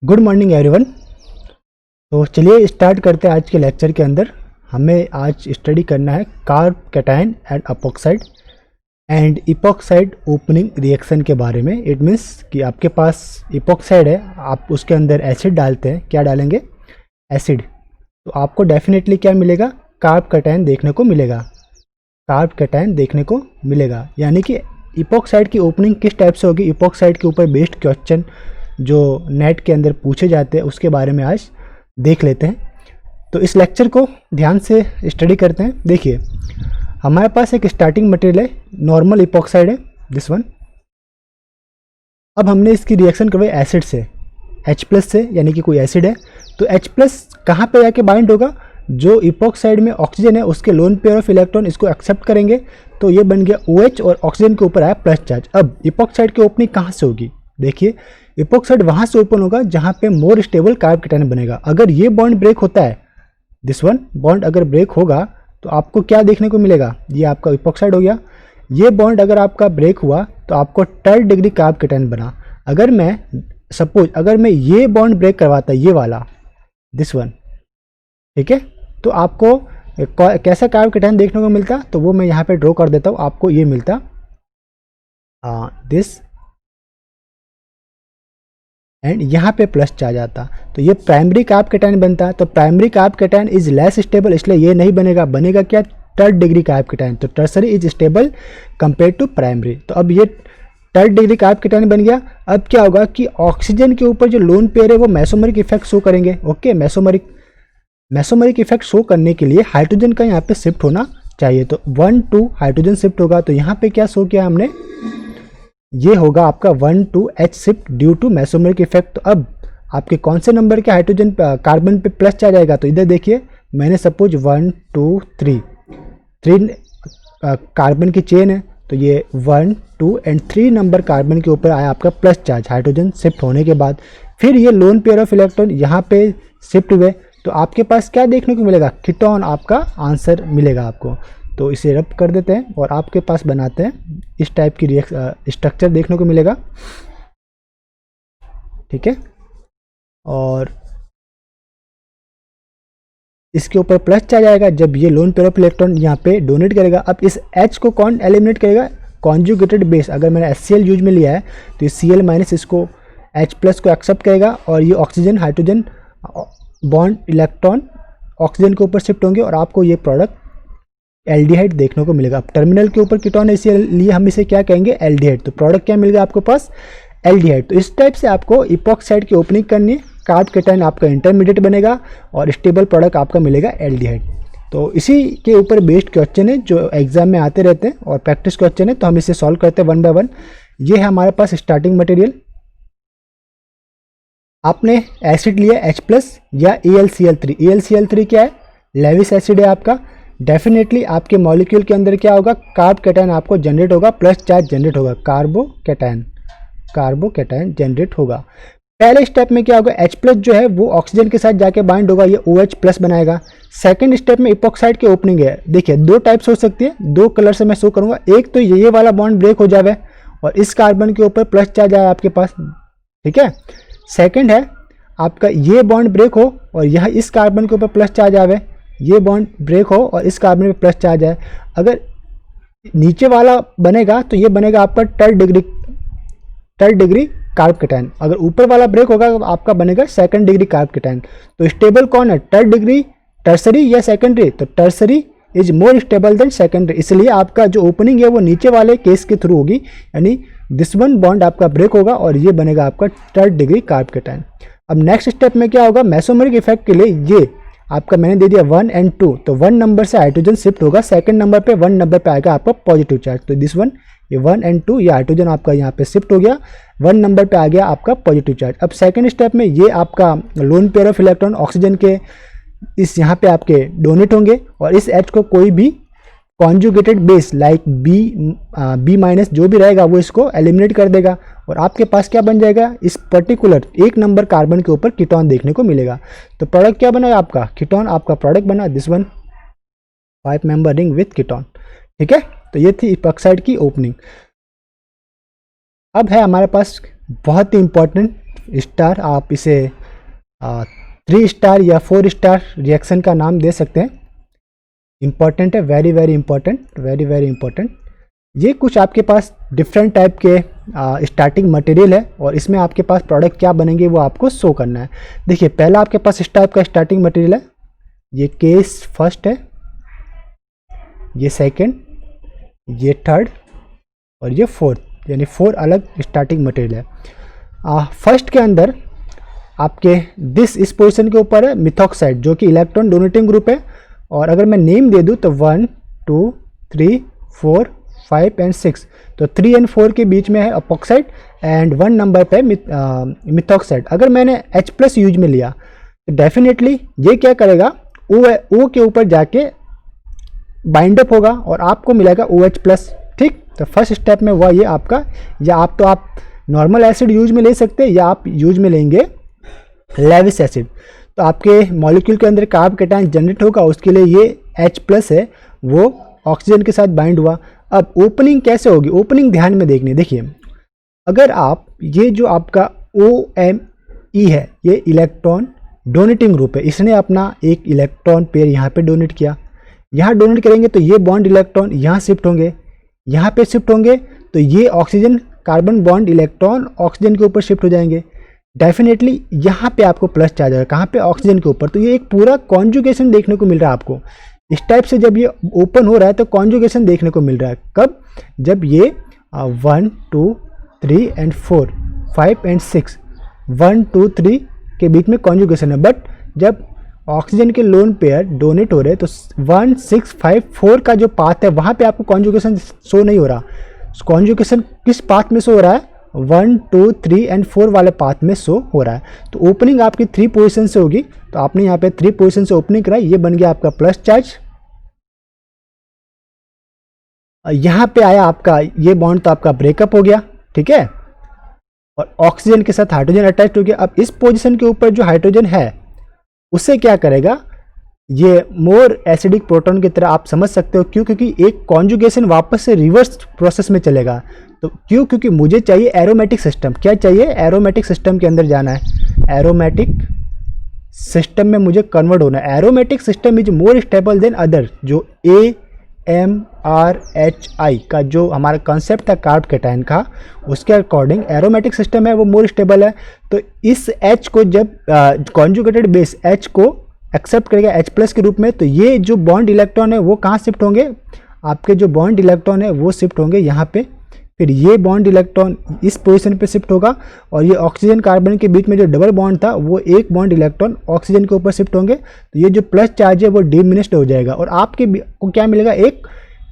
Good morning everyone. तो चलिए start करते हैं आज के लेक्चर के अंदर। हमें आज स्टडी करना है carb cation and epoxide and epoxide opening reaction के बारे में। इट मीन्स कि आपके पास इपोक्साइड है, आप उसके अंदर एसिड डालते हैं। क्या डालेंगे? एसिड। तो आपको डेफिनेटली क्या मिलेगा? कार्ब कैटायन देखने को मिलेगा। कार्ब कैटायन देखने को मिलेगा, यानी कि इपोक्साइड की ओपनिंग किस टाइप से होगी। इपोक्साइड के ऊपर बेस्ड क्वेश्चन जो नेट के अंदर पूछे जाते हैं उसके बारे में आज देख लेते हैं। तो इस लेक्चर को ध्यान से स्टडी करते हैं। देखिए, हमारे पास एक स्टार्टिंग मटेरियल है, नॉर्मल इपोक्साइड है, दिस वन। अब हमने इसकी रिएक्शन करवाई एसिड से, H+ से, यानी कि कोई एसिड है। तो H+ कहाँ पे जाके बाइंड होगा? जो इपोक्साइड में ऑक्सीजन है उसके लोन पेयर ऑफ इलेक्ट्रॉन इसको एक्सेप्ट करेंगे, तो ये बन गया OH और ऑक्सीजन के ऊपर आया प्लस चार्ज। अब इपोक्साइड की ओपनिंग कहाँ से होगी? देखिए, इपोक्साइड वहाँ से ओपन होगा जहाँ पे मोर स्टेबल कार्ब कैटायन बनेगा। अगर ये बॉन्ड ब्रेक होता है, दिस वन बॉन्ड अगर ब्रेक होगा तो आपको क्या देखने को मिलेगा? ये आपका इपोक्साइड हो गया। ये बॉन्ड अगर आपका ब्रेक हुआ तो आपको 3rd डिग्री कार्ब कैटायन बना। अगर मैं सपोज अगर मैं ये बॉन्ड ब्रेक करवाता, ये वाला, दिस वन, ठीक है, तो आपको कैसा कार्ब कैटायन देखने को मिलता? तो वो मैं यहाँ पे ड्रॉ कर देता हूँ। आपको ये मिलता दिस, एंड यहाँ पे प्लस चार्ज आता, तो ये प्राइमरी कार्ब कैटायन बनता है। तो primary carb cation is less stable, इसलिए ये नहीं बनेगा। बनेगा क्या? 3rd degree carb cation. तो tertiary is stable compare to primary. तो अब ये 3rd डिग्री कार्ब कैटायन बन गया। अब क्या होगा कि ऑक्सीजन के ऊपर जो लोन पेयर है वो मेसोमेरिक इफेक्ट शो करेंगे। ओके, मेसोमेरिक इफेक्ट शो करने के लिए हाइड्रोजन का यहाँ पे शिफ्ट होना चाहिए। तो 1 2 हाइड्रोजन शिफ्ट होगा। तो यहाँ पे क्या शो किया हमने? ये होगा आपका 1 2 H shift due to mesomeric effect. तो अब आपके कौन से नंबर के हाइड्रोजन कार्बन पे प्लस चार्ज आएगा? तो इधर देखिए, मैंने सपोज 1 2 3 कार्बन की चेन है, तो ये 1 2 एंड 3 नंबर कार्बन के ऊपर आया आपका प्लस चार्ज हाइड्रोजन शिफ्ट होने के बाद। फिर ये लोन पेयर ऑफ इलेक्ट्रॉन यहाँ पे शिफ्ट हुए, तो आपके पास क्या देखने को मिलेगा? कीटोन आपका आंसर मिलेगा आपको। तो इसे रब कर देते हैं और आपके पास बनाते हैं। इस टाइप की स्ट्रक्चर देखने को मिलेगा, ठीक है। और इसके ऊपर प्लस चार्ज आएगा जब ये लोन पेयर ऑफ इलेक्ट्रॉन यहाँ पे डोनेट करेगा। अब इस H को कौन एलिमिनेट करेगा? Conjugated base. अगर मैंने HCl यूज में लिया है तो ये Cl- इसको H+ को एक्सेप्ट करेगा और ये oxygen hydrogen bond electron oxygen के ऊपर शिफ्ट होंगे और आपको ये प्रोडक्ट एल्डिहाइड देखने को मिलेगा। अब टर्मिनल के ऊपर कीटोन है, इसलिए हम इसे क्या कहेंगे? एल्डिहाइड। तो प्रोडक्ट क्या मिलेगा आपके पास? एल्डिहाइड। तो इस टाइप से आपको इपोक्साइड की ओपनिंग करनी है। कार्ब कैटायन आपका इंटरमीडिएट बनेगा और स्टेबल प्रोडक्ट आपका मिलेगा एल्डिहाइड। तो इसी के ऊपर बेस्ड क्वेश्चन है जो एग्जाम में आते रहते हैं और प्रैक्टिस क्वेश्चन है, तो हम इसे सॉल्व करते हैं 1 बाय 1। ये है हमारे पास स्टार्टिंग मटेरियल। आपने एसिड लिया H+ या AlCl3। AlCl3 क्या है? लेविस एसिड है आपका। डेफिनेटली आपके मॉलिक्यूल के अंदर क्या होगा? कार्ब कैटायन आपको जनरेट होगा, प्लस चार्ज जनरेट होगा, कार्बो कैटायन जनरेट होगा। पहले स्टेप में क्या होगा? H+ जो है वो ऑक्सीजन के साथ जाके बाइंड होगा, ये OH+ बनाएगा। सेकंड स्टेप में इपोक्साइड की ओपनिंग है। देखिए, 2 टाइप्स हो सकती है, 2 कलर से मैं शो करूंगा। एक तो ये वाला बॉन्ड ब्रेक हो जावे और इस कार्बन के ऊपर प्लस चार्ज आया आपके पास, ठीक है। सेकंड है आपका ये बॉन्ड ब्रेक हो और यह इस कार्बन के ऊपर प्लस चार्ज आवे, ये बॉन्ड ब्रेक हो और इस कार्बन पे प्लस चार्ज आए। अगर नीचे वाला बनेगा तो ये बनेगा आपका 3rd डिग्री कार्ब कैटायन। अगर ऊपर वाला ब्रेक होगा तो आपका बनेगा 2nd डिग्री कार्ब कैटायन। तो स्टेबल कौन है? 3rd डिग्री, टर्सरी या सेकेंडरी? तो tertiary is more stable then secondary, इसलिए आपका जो ओपनिंग है वो नीचे वाले केस के थ्रू होगी, यानी दिस वन बॉन्ड आपका ब्रेक होगा और ये बनेगा आपका 3rd डिग्री कार्ब कैटायन। अब नेक्स्ट स्टेप में क्या होगा? मेसोमेरिक इफेक्ट के लिए ये आपका मैंने दे दिया 1 and 2, तो 1 नंबर से हाइड्रोजन शिफ्ट होगा, 2nd नंबर पे 1 नंबर पे आएगा आपका पॉजिटिव चार्ज। तो दिस वन, ये 1 and 2, ये हाइड्रोजन आपका यहाँ पे शिफ्ट हो गया, 1 नंबर पे आ गया आपका पॉजिटिव चार्ज। अब सेकंड स्टेप में ये आपका lone pair of electron oxygen के इस यहाँ पे आपके डोनेट होंगे और इस H को कोई भी कॉन्जुगेटेड बेस लाइक B- जो भी रहेगा वो इसको एलिमिनेट कर देगा और आपके पास क्या बन जाएगा? इस पर्टिकुलर 1 नंबर कार्बन के ऊपर कीटोन देखने को मिलेगा। तो प्रोडक्ट क्या बना? आपका कीटोन आपका प्रोडक्ट बना, this one 5 member ring with ketone, ठीक है। तो ये थी इपोक्साइड की ओपनिंग। अब है हमारे पास बहुत ही इंपॉर्टेंट स्टार, आप इसे 3 स्टार या 4 स्टार रिएक्शन का नाम दे सकते हैं। इम्पॉर्टेंट है, very very important, very very important. ये कुछ आपके पास डिफरेंट टाइप के स्टार्टिंग मटेरियल है और इसमें आपके पास प्रोडक्ट क्या बनेंगे वो आपको शो करना है। देखिए पहला आपके पास इस टाइप का स्टार्टिंग मटेरियल है, ये केस फर्स्ट है, ये सेकंड, ये थर्ड और ये फोर्थ, यानी 4 अलग स्टार्टिंग मटेरियल है। फर्स्ट के अंदर आपके इस पोजीशन के ऊपर है मिथॉक्साइड जो कि इलेक्ट्रॉन डोनेटिंग ग्रुप है। और अगर मैं नेम दे दूं तो 1 2 3 4 5 एंड 6, तो 3 और 4 के बीच में है अपोक्साइड एंड 1 नंबर पे मिथॉक्साइड। अगर मैंने H+ यूज में लिया तो डेफिनेटली ये क्या करेगा, O के ऊपर जाके बाइंड अप होगा और आपको मिलेगा OH+। ठीक, तो फर्स्ट स्टेप में हुआ ये आपका, या आप नॉर्मल एसिड यूज में ले सकते हैं या आप यूज में लेंगे लेविस एसिड। तो आपके मॉलिक्यूल के अंदर कार्ब कैटायन जनरेट होगा, उसके लिए ये H+ है वो ऑक्सीजन के साथ बाइंड हुआ। अब ओपनिंग कैसे होगी, ओपनिंग ध्यान में देखनी। देखिए अगर आप ये जो आपका OMe है ये इलेक्ट्रॉन डोनेटिंग ग्रुप है, इसने अपना एक इलेक्ट्रॉन पेयर यहाँ पे डोनेट किया, यहाँ डोनेट करेंगे तो ये बॉन्ड इलेक्ट्रॉन यहाँ शिफ्ट होंगे, यहाँ पे शिफ्ट होंगे तो ये oxygen carbon bond electron oxygen के ऊपर शिफ्ट हो जाएंगे। डेफिनेटली यहाँ पे आपको प्लस चार्ज आएगा, कहाँ पे, ऑक्सीजन के ऊपर। तो ये एक पूरा कॉन्जुगेशन देखने को मिल रहा है आपको। इस टाइप से जब ये ओपन हो रहा है तो कॉन्जुगेशन देखने को मिल रहा है। कब, जब ये 1 2 3 एंड 4 5 एंड 6 1 2 3 के बीच में कॉन्जुगेशन है। बट जब ऑक्सीजन के लोन पेयर डोनेट हो रहे हैं तो 1 6 5 4 का जो पाथ है वहाँ पे आपको कॉन्जुगेशन शो नहीं हो रहा। कॉन्जुगेशन किस पाथ में शो हो रहा है, 1 2 3 एंड 4 वाले पाथ में शो हो रहा है। तो ओपनिंग आपकी 3 पोजीशन से होगी, तो आपने यहाँ पे 3 पोजीशन से ओपनिंग कराई, ये बन गया आपका प्लस चार्ज। यहाँ पे आया आपका ये बॉन्ड, तो आपका ब्रेकअप हो गया। ठीक है, और ऑक्सीजन के साथ हाइड्रोजन अटैच हो गया। अब इस पोजीशन के ऊपर जो हाइड्रोजन है उससे क्या करेगा, ये मोर एसिडिक प्रोटॉन की तरह आप समझ सकते हो। क्यों, क्योंकि एक कॉन्जुगेशन वापस से रिवर्स प्रोसेस में चलेगा। तो क्यों, क्योंकि मुझे चाहिए एरोमेटिक सिस्टम। क्या चाहिए, एरोमेटिक सिस्टम के अंदर जाना है, एरोमेटिक सिस्टम में मुझे कन्वर्ट होना है। Aromatic system is more stable then other. जो AMRHI का जो हमारा कॉन्सेप्ट था कार्ब कैटायन का, उसके अकॉर्डिंग एरोमेटिक सिस्टम है वो मोर स्टेबल है। तो इस H को जब कॉन्जुगेटेड बेस H को एक्सेप्ट करेगा H+ के रूप में, तो ये जो बॉन्ड इलेक्ट्रॉन है वो कहाँ शिफ्ट होंगे, आपके जो बॉन्ड इलेक्ट्रॉन है वो शिफ्ट होंगे यहाँ पे। फिर ये बॉन्ड इलेक्ट्रॉन इस पोजीशन पे शिफ्ट होगा और ये ऑक्सीजन कार्बन के बीच में जो डबल बॉन्ड था वो एक बॉन्ड इलेक्ट्रॉन ऑक्सीजन के ऊपर शिफ्ट होंगे। तो ये जो प्लस चार्ज है वो डिमिनिश्ड हो जाएगा और आपके को क्या मिलेगा, एक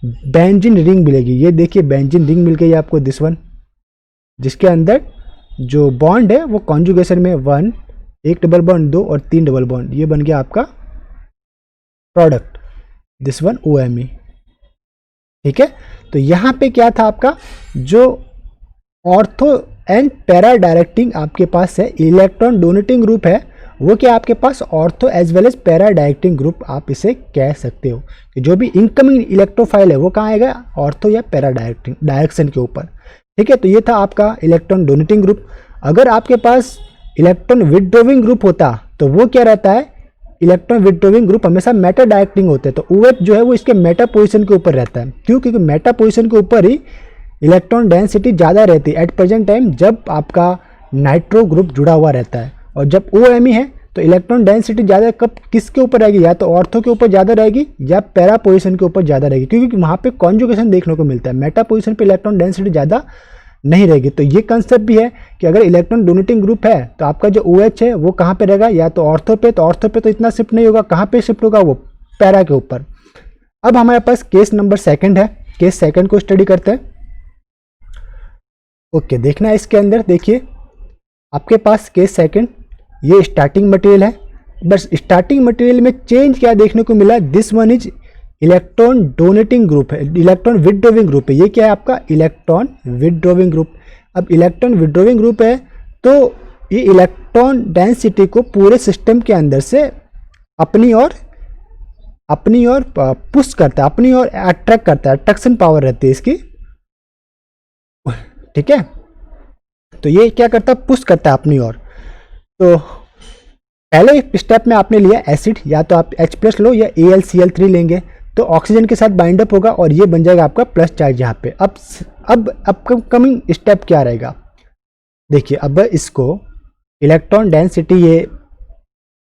बेंजीन रिंग मिलेगी। ये देखिए बेंजीन रिंग मिल गई आपको, दिस वन, जिसके अंदर जो बॉन्ड है वो कॉन्जुगेशन में 1 एक डबल बॉन्ड 2 और 3 डबल बॉन्ड, ये बन गया आपका प्रोडक्ट, दिस वन OMe। ठीक है, तो यहाँ पे क्या था आपका जो ऑर्थो एंड पैरा डायरेक्टिंग आपके पास है, इलेक्ट्रॉन डोनेटिंग ग्रुप है वो क्या आपके पास ortho as well as para directing group आप इसे कह सकते हो। कि जो भी इनकमिंग इलेक्ट्रोफाइल है वो कहाँ आएगा, ऑर्थो या पैरा डायरेक्टिंग डायरेक्शन के ऊपर। ठीक है, तो ये था आपका इलेक्ट्रॉन डोनेटिंग ग्रुप। अगर आपके पास इलेक्ट्रॉन विथड्रॉइंग ग्रुप होता तो वो क्या रहता है, इलेक्ट्रॉन विथड्रॉइंग ग्रुप हमेशा मेटा डायरेक्टिंग होते हैं। तो OH जो है वो इसके मेटा पोजीशन के ऊपर रहता है। क्यों, क्योंकि मेटा पोजीशन के ऊपर ही इलेक्ट्रॉन डेंसिटी ज़्यादा रहती है एट प्रेजेंट टाइम जब आपका नाइट्रो ग्रुप जुड़ा हुआ रहता है। और जब OMe है तो इलेक्ट्रॉन डेंसिटी ज़्यादा कब किसके ऊपर रहेगी, या तो ऑर्थो के ऊपर ज़्यादा रहेगी या पैरा पोजीशन के ऊपर ज़्यादा रहेगी, क्योंकि वहाँ पे कॉन्जुगेशन देखने को मिलता है। मेटा पोजीशन पे इलेक्ट्रॉन डेंसिटी ज़्यादा नहीं रहेगी। तो ये कंसेप्ट भी है कि अगर इलेक्ट्रॉन डोनेटिंग ग्रुप है तो आपका जो OH है वो कहाँ पे रहेगा, या तो ऑर्थो पे, तो ऑर्थो पे तो इतना शिफ्ट नहीं होगा, कहाँ पे शिफ्ट होगा, वो पैरा के ऊपर। अब हमारे पास केस नंबर 2 है, केस 2 को स्टडी करते हैं। ओके, देखना है इसके अंदर, देखिए आपके पास केस 2 ये स्टार्टिंग मटेरियल है। बस स्टार्टिंग मटेरियल में चेंज क्या देखने को मिला, this one is electron donating group है, इलेक्ट्रॉन विथड्रॉइंग ग्रुप है। ये क्या है आपका इलेक्ट्रॉन विथड्रॉइंग ग्रुप। अब इलेक्ट्रॉन विथड्रॉइंग ग्रुप है तो ये इलेक्ट्रॉन डेंसिटी को पूरे सिस्टम के अंदर से अपनी ओर पुश करता है, अपनी ओर अट्रैक्ट करता है, अट्रैक्शन पावर रहती है इसकी। ठीक है, तो ये क्या करता है, पुश करता है अपनी ओर। तो पहले स्टेप में आपने लिया एसिड, या तो आप H+ लो या AlCl3 लेंगे, तो ऑक्सीजन के साथ बाइंड अप होगा और ये बन जाएगा आपका प्लस चार्ज यहाँ पे। अब अपकमिंग स्टेप क्या रहेगा, देखिए अब इसको इलेक्ट्रॉन डेंसिटी ये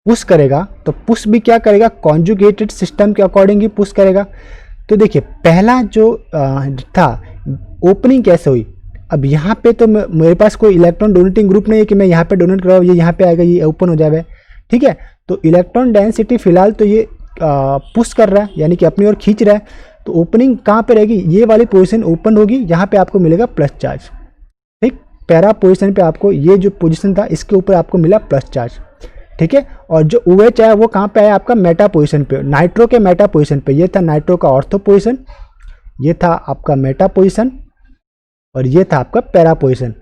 पुश करेगा, तो पुश भी क्या करेगा, कॉन्जुगेटेड सिस्टम के अकॉर्डिंग ही पुश करेगा। तो देखिए पहला जो था ओपनिंग कैसे हुई, अब यहाँ पे तो मेरे पास कोई इलेक्ट्रॉन डोनेटिंग ग्रुप नहीं है कि मैं यहाँ पे डोनेट कराऊँ, ये यहाँ पे आएगा, ये ओपन हो जाएगा, ठीक है। तो इलेक्ट्रॉन डेंसिटी फिलहाल तो ये पुश कर रहा है, यानी कि अपनी ओर खींच रहा है, तो ओपनिंग कहाँ पे रहेगी, ये वाली पोजीशन ओपन होगी, यहाँ पे आपको मिलेगा प्लस चार्ज, ठीक। पैरा पोजीशन पे आपको ये जो पोजीशन था इसके ऊपर आपको मिला प्लस चार्ज, ठीक है। और जो OH है वो कहाँ पे आया आपका मेटा पोजीशन पे, नाइट्रो के मेटा पोजीशन पे, ये था नाइट्रो का ऑर्थो पोजीशन, ये था आपका मेटा पोजीशन और ये था आपका पैरा पोजीशन।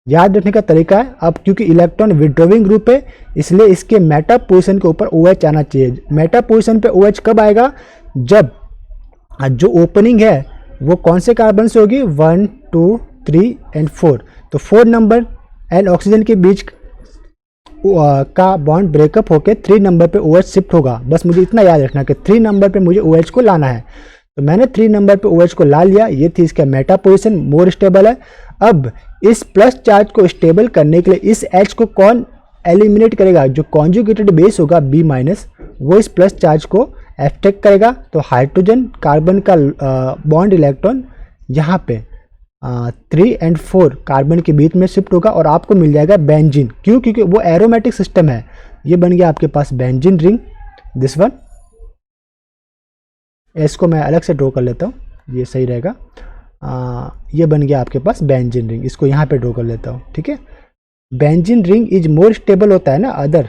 याद रखने का तरीका है, अब क्योंकि इलेक्ट्रॉन विड्रॉइंग ग्रुप है इसलिए इसके मेटा पोजीशन के ऊपर OH आना चाहिए। मेटा पोजीशन पे OH कब आएगा, जब जो ओपनिंग है वो कौन से कार्बन से होगी, 1 2 3 एंड 4, तो 4 नंबर एंड ऑक्सीजन के बीच का बॉन्ड ब्रेकअप होकर 3 नंबर पे OH शिफ्ट होगा। बस मुझे इतना याद रखना कि 3 नंबर पे मुझे OH को लाना है, तो मैंने 3 नंबर पे OH को ला लिया, ये थी इसका मेटा पोजीशन, मोर स्टेबल है। अब इस प्लस चार्ज को स्टेबल करने के लिए इस H को कौन एलिमिनेट करेगा, जो कॉन्जुगेटेड बेस होगा B-, वो इस प्लस चार्ज को एब्स्ट्रैक्ट करेगा, तो हाइड्रोजन कार्बन का बॉन्ड इलेक्ट्रॉन यहाँ पे 3 और 4 कार्बन के बीच में शिफ्ट होगा और आपको मिल जाएगा बेंजीन। क्यों, क्योंकि वो एरोमेटिक सिस्टम है। ये बन गया आपके पास बेंजीन रिंग, दिस वन। इसको मैं अलग से ड्रॉ कर लेता हूँ, ये सही रहेगा। ये बन गया आपके पास बेंजीन रिंग, इसको यहाँ पे ड्रॉ कर लेता हूँ, ठीक है। Benzene ring is more stable होता है ना अदर,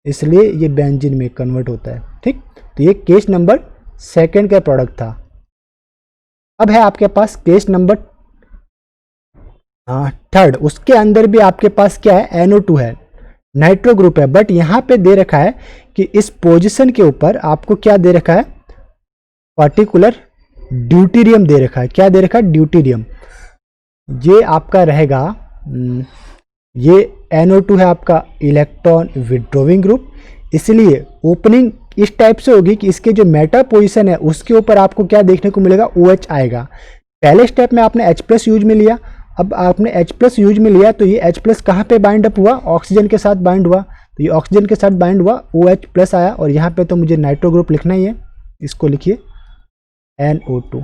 इसलिए ये बेंजीन में कन्वर्ट होता है, ठीक। तो ये केस नंबर 2 का प्रोडक्ट था। अब है आपके पास केस नंबर 3, उसके अंदर भी आपके पास क्या है, NO2 है, नाइट्रो ग्रुप है, बट यहाँ पे दे रखा है कि इस पोजीशन के ऊपर आपको क्या दे रखा है, पार्टिकुलर ड्यूटेरियम दे रखा है। क्या दे रखा है, ड्यूटेरियम। ये आपका रहेगा, ये NO2 है आपका इलेक्ट्रॉन विड्रॉइंग ग्रुप, इसलिए ओपनिंग इस टाइप से होगी कि इसके जो मेटा पोजीशन है उसके ऊपर आपको क्या देखने को मिलेगा, OH आएगा। पहले स्टेप में आपने H+ यूज में लिया, अब आपने H+ यूज में लिया तो ये H+ कहाँ पे बाइंड अप हुआ, ऑक्सीजन के साथ बाइंड हुआ, तो ये ऑक्सीजन के साथ बाइंड हुआ, OH+ आया, और यहाँ पे तो मुझे नाइट्रो ग्रुप लिखना ही है, इसको लिखिए NO2,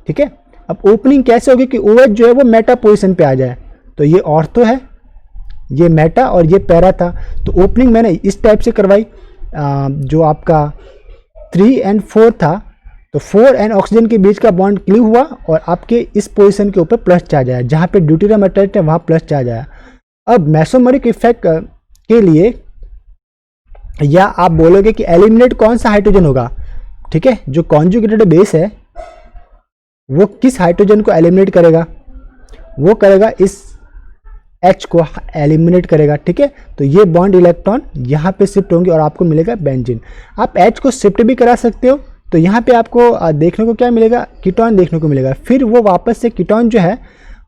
ठीक है। अब ओपनिंग कैसे होगी कि OH जो है वो मेटा पोजीशन पे आ जाए, तो ये ऑर्थो है, ये मेटा और ये पैरा था, तो ओपनिंग मैंने इस टाइप से करवाई। जो आपका 3 और 4 था, तो 4 और ऑक्सीजन के बीच का बॉन्ड क्लीव हुआ और आपके इस पोजीशन के ऊपर प्लस चार्ज आया, जहाँ पे ड्यूटेरियम अटैच्ड है वहाँ प्लस चार्ज आया। अब मेसोमेरिक इफेक्ट के लिए, या आप बोलोगे कि एलिमिनेट कौन सा हाइड्रोजन होगा, ठीक है, जो कॉन्जुगेटेड बेस है वो किस हाइड्रोजन को एलिमिनेट करेगा, वो करेगा इस H को एलिमिनेट करेगा, ठीक है। तो ये बॉन्ड इलेक्ट्रॉन यहाँ पे शिफ्ट होंगे और आपको मिलेगा बेंजीन। आप H को शिफ्ट भी करा सकते हो, तो यहाँ पे आपको देखने को क्या मिलेगा, कीटोन देखने को मिलेगा, फिर वो वापस से कीटोन जो है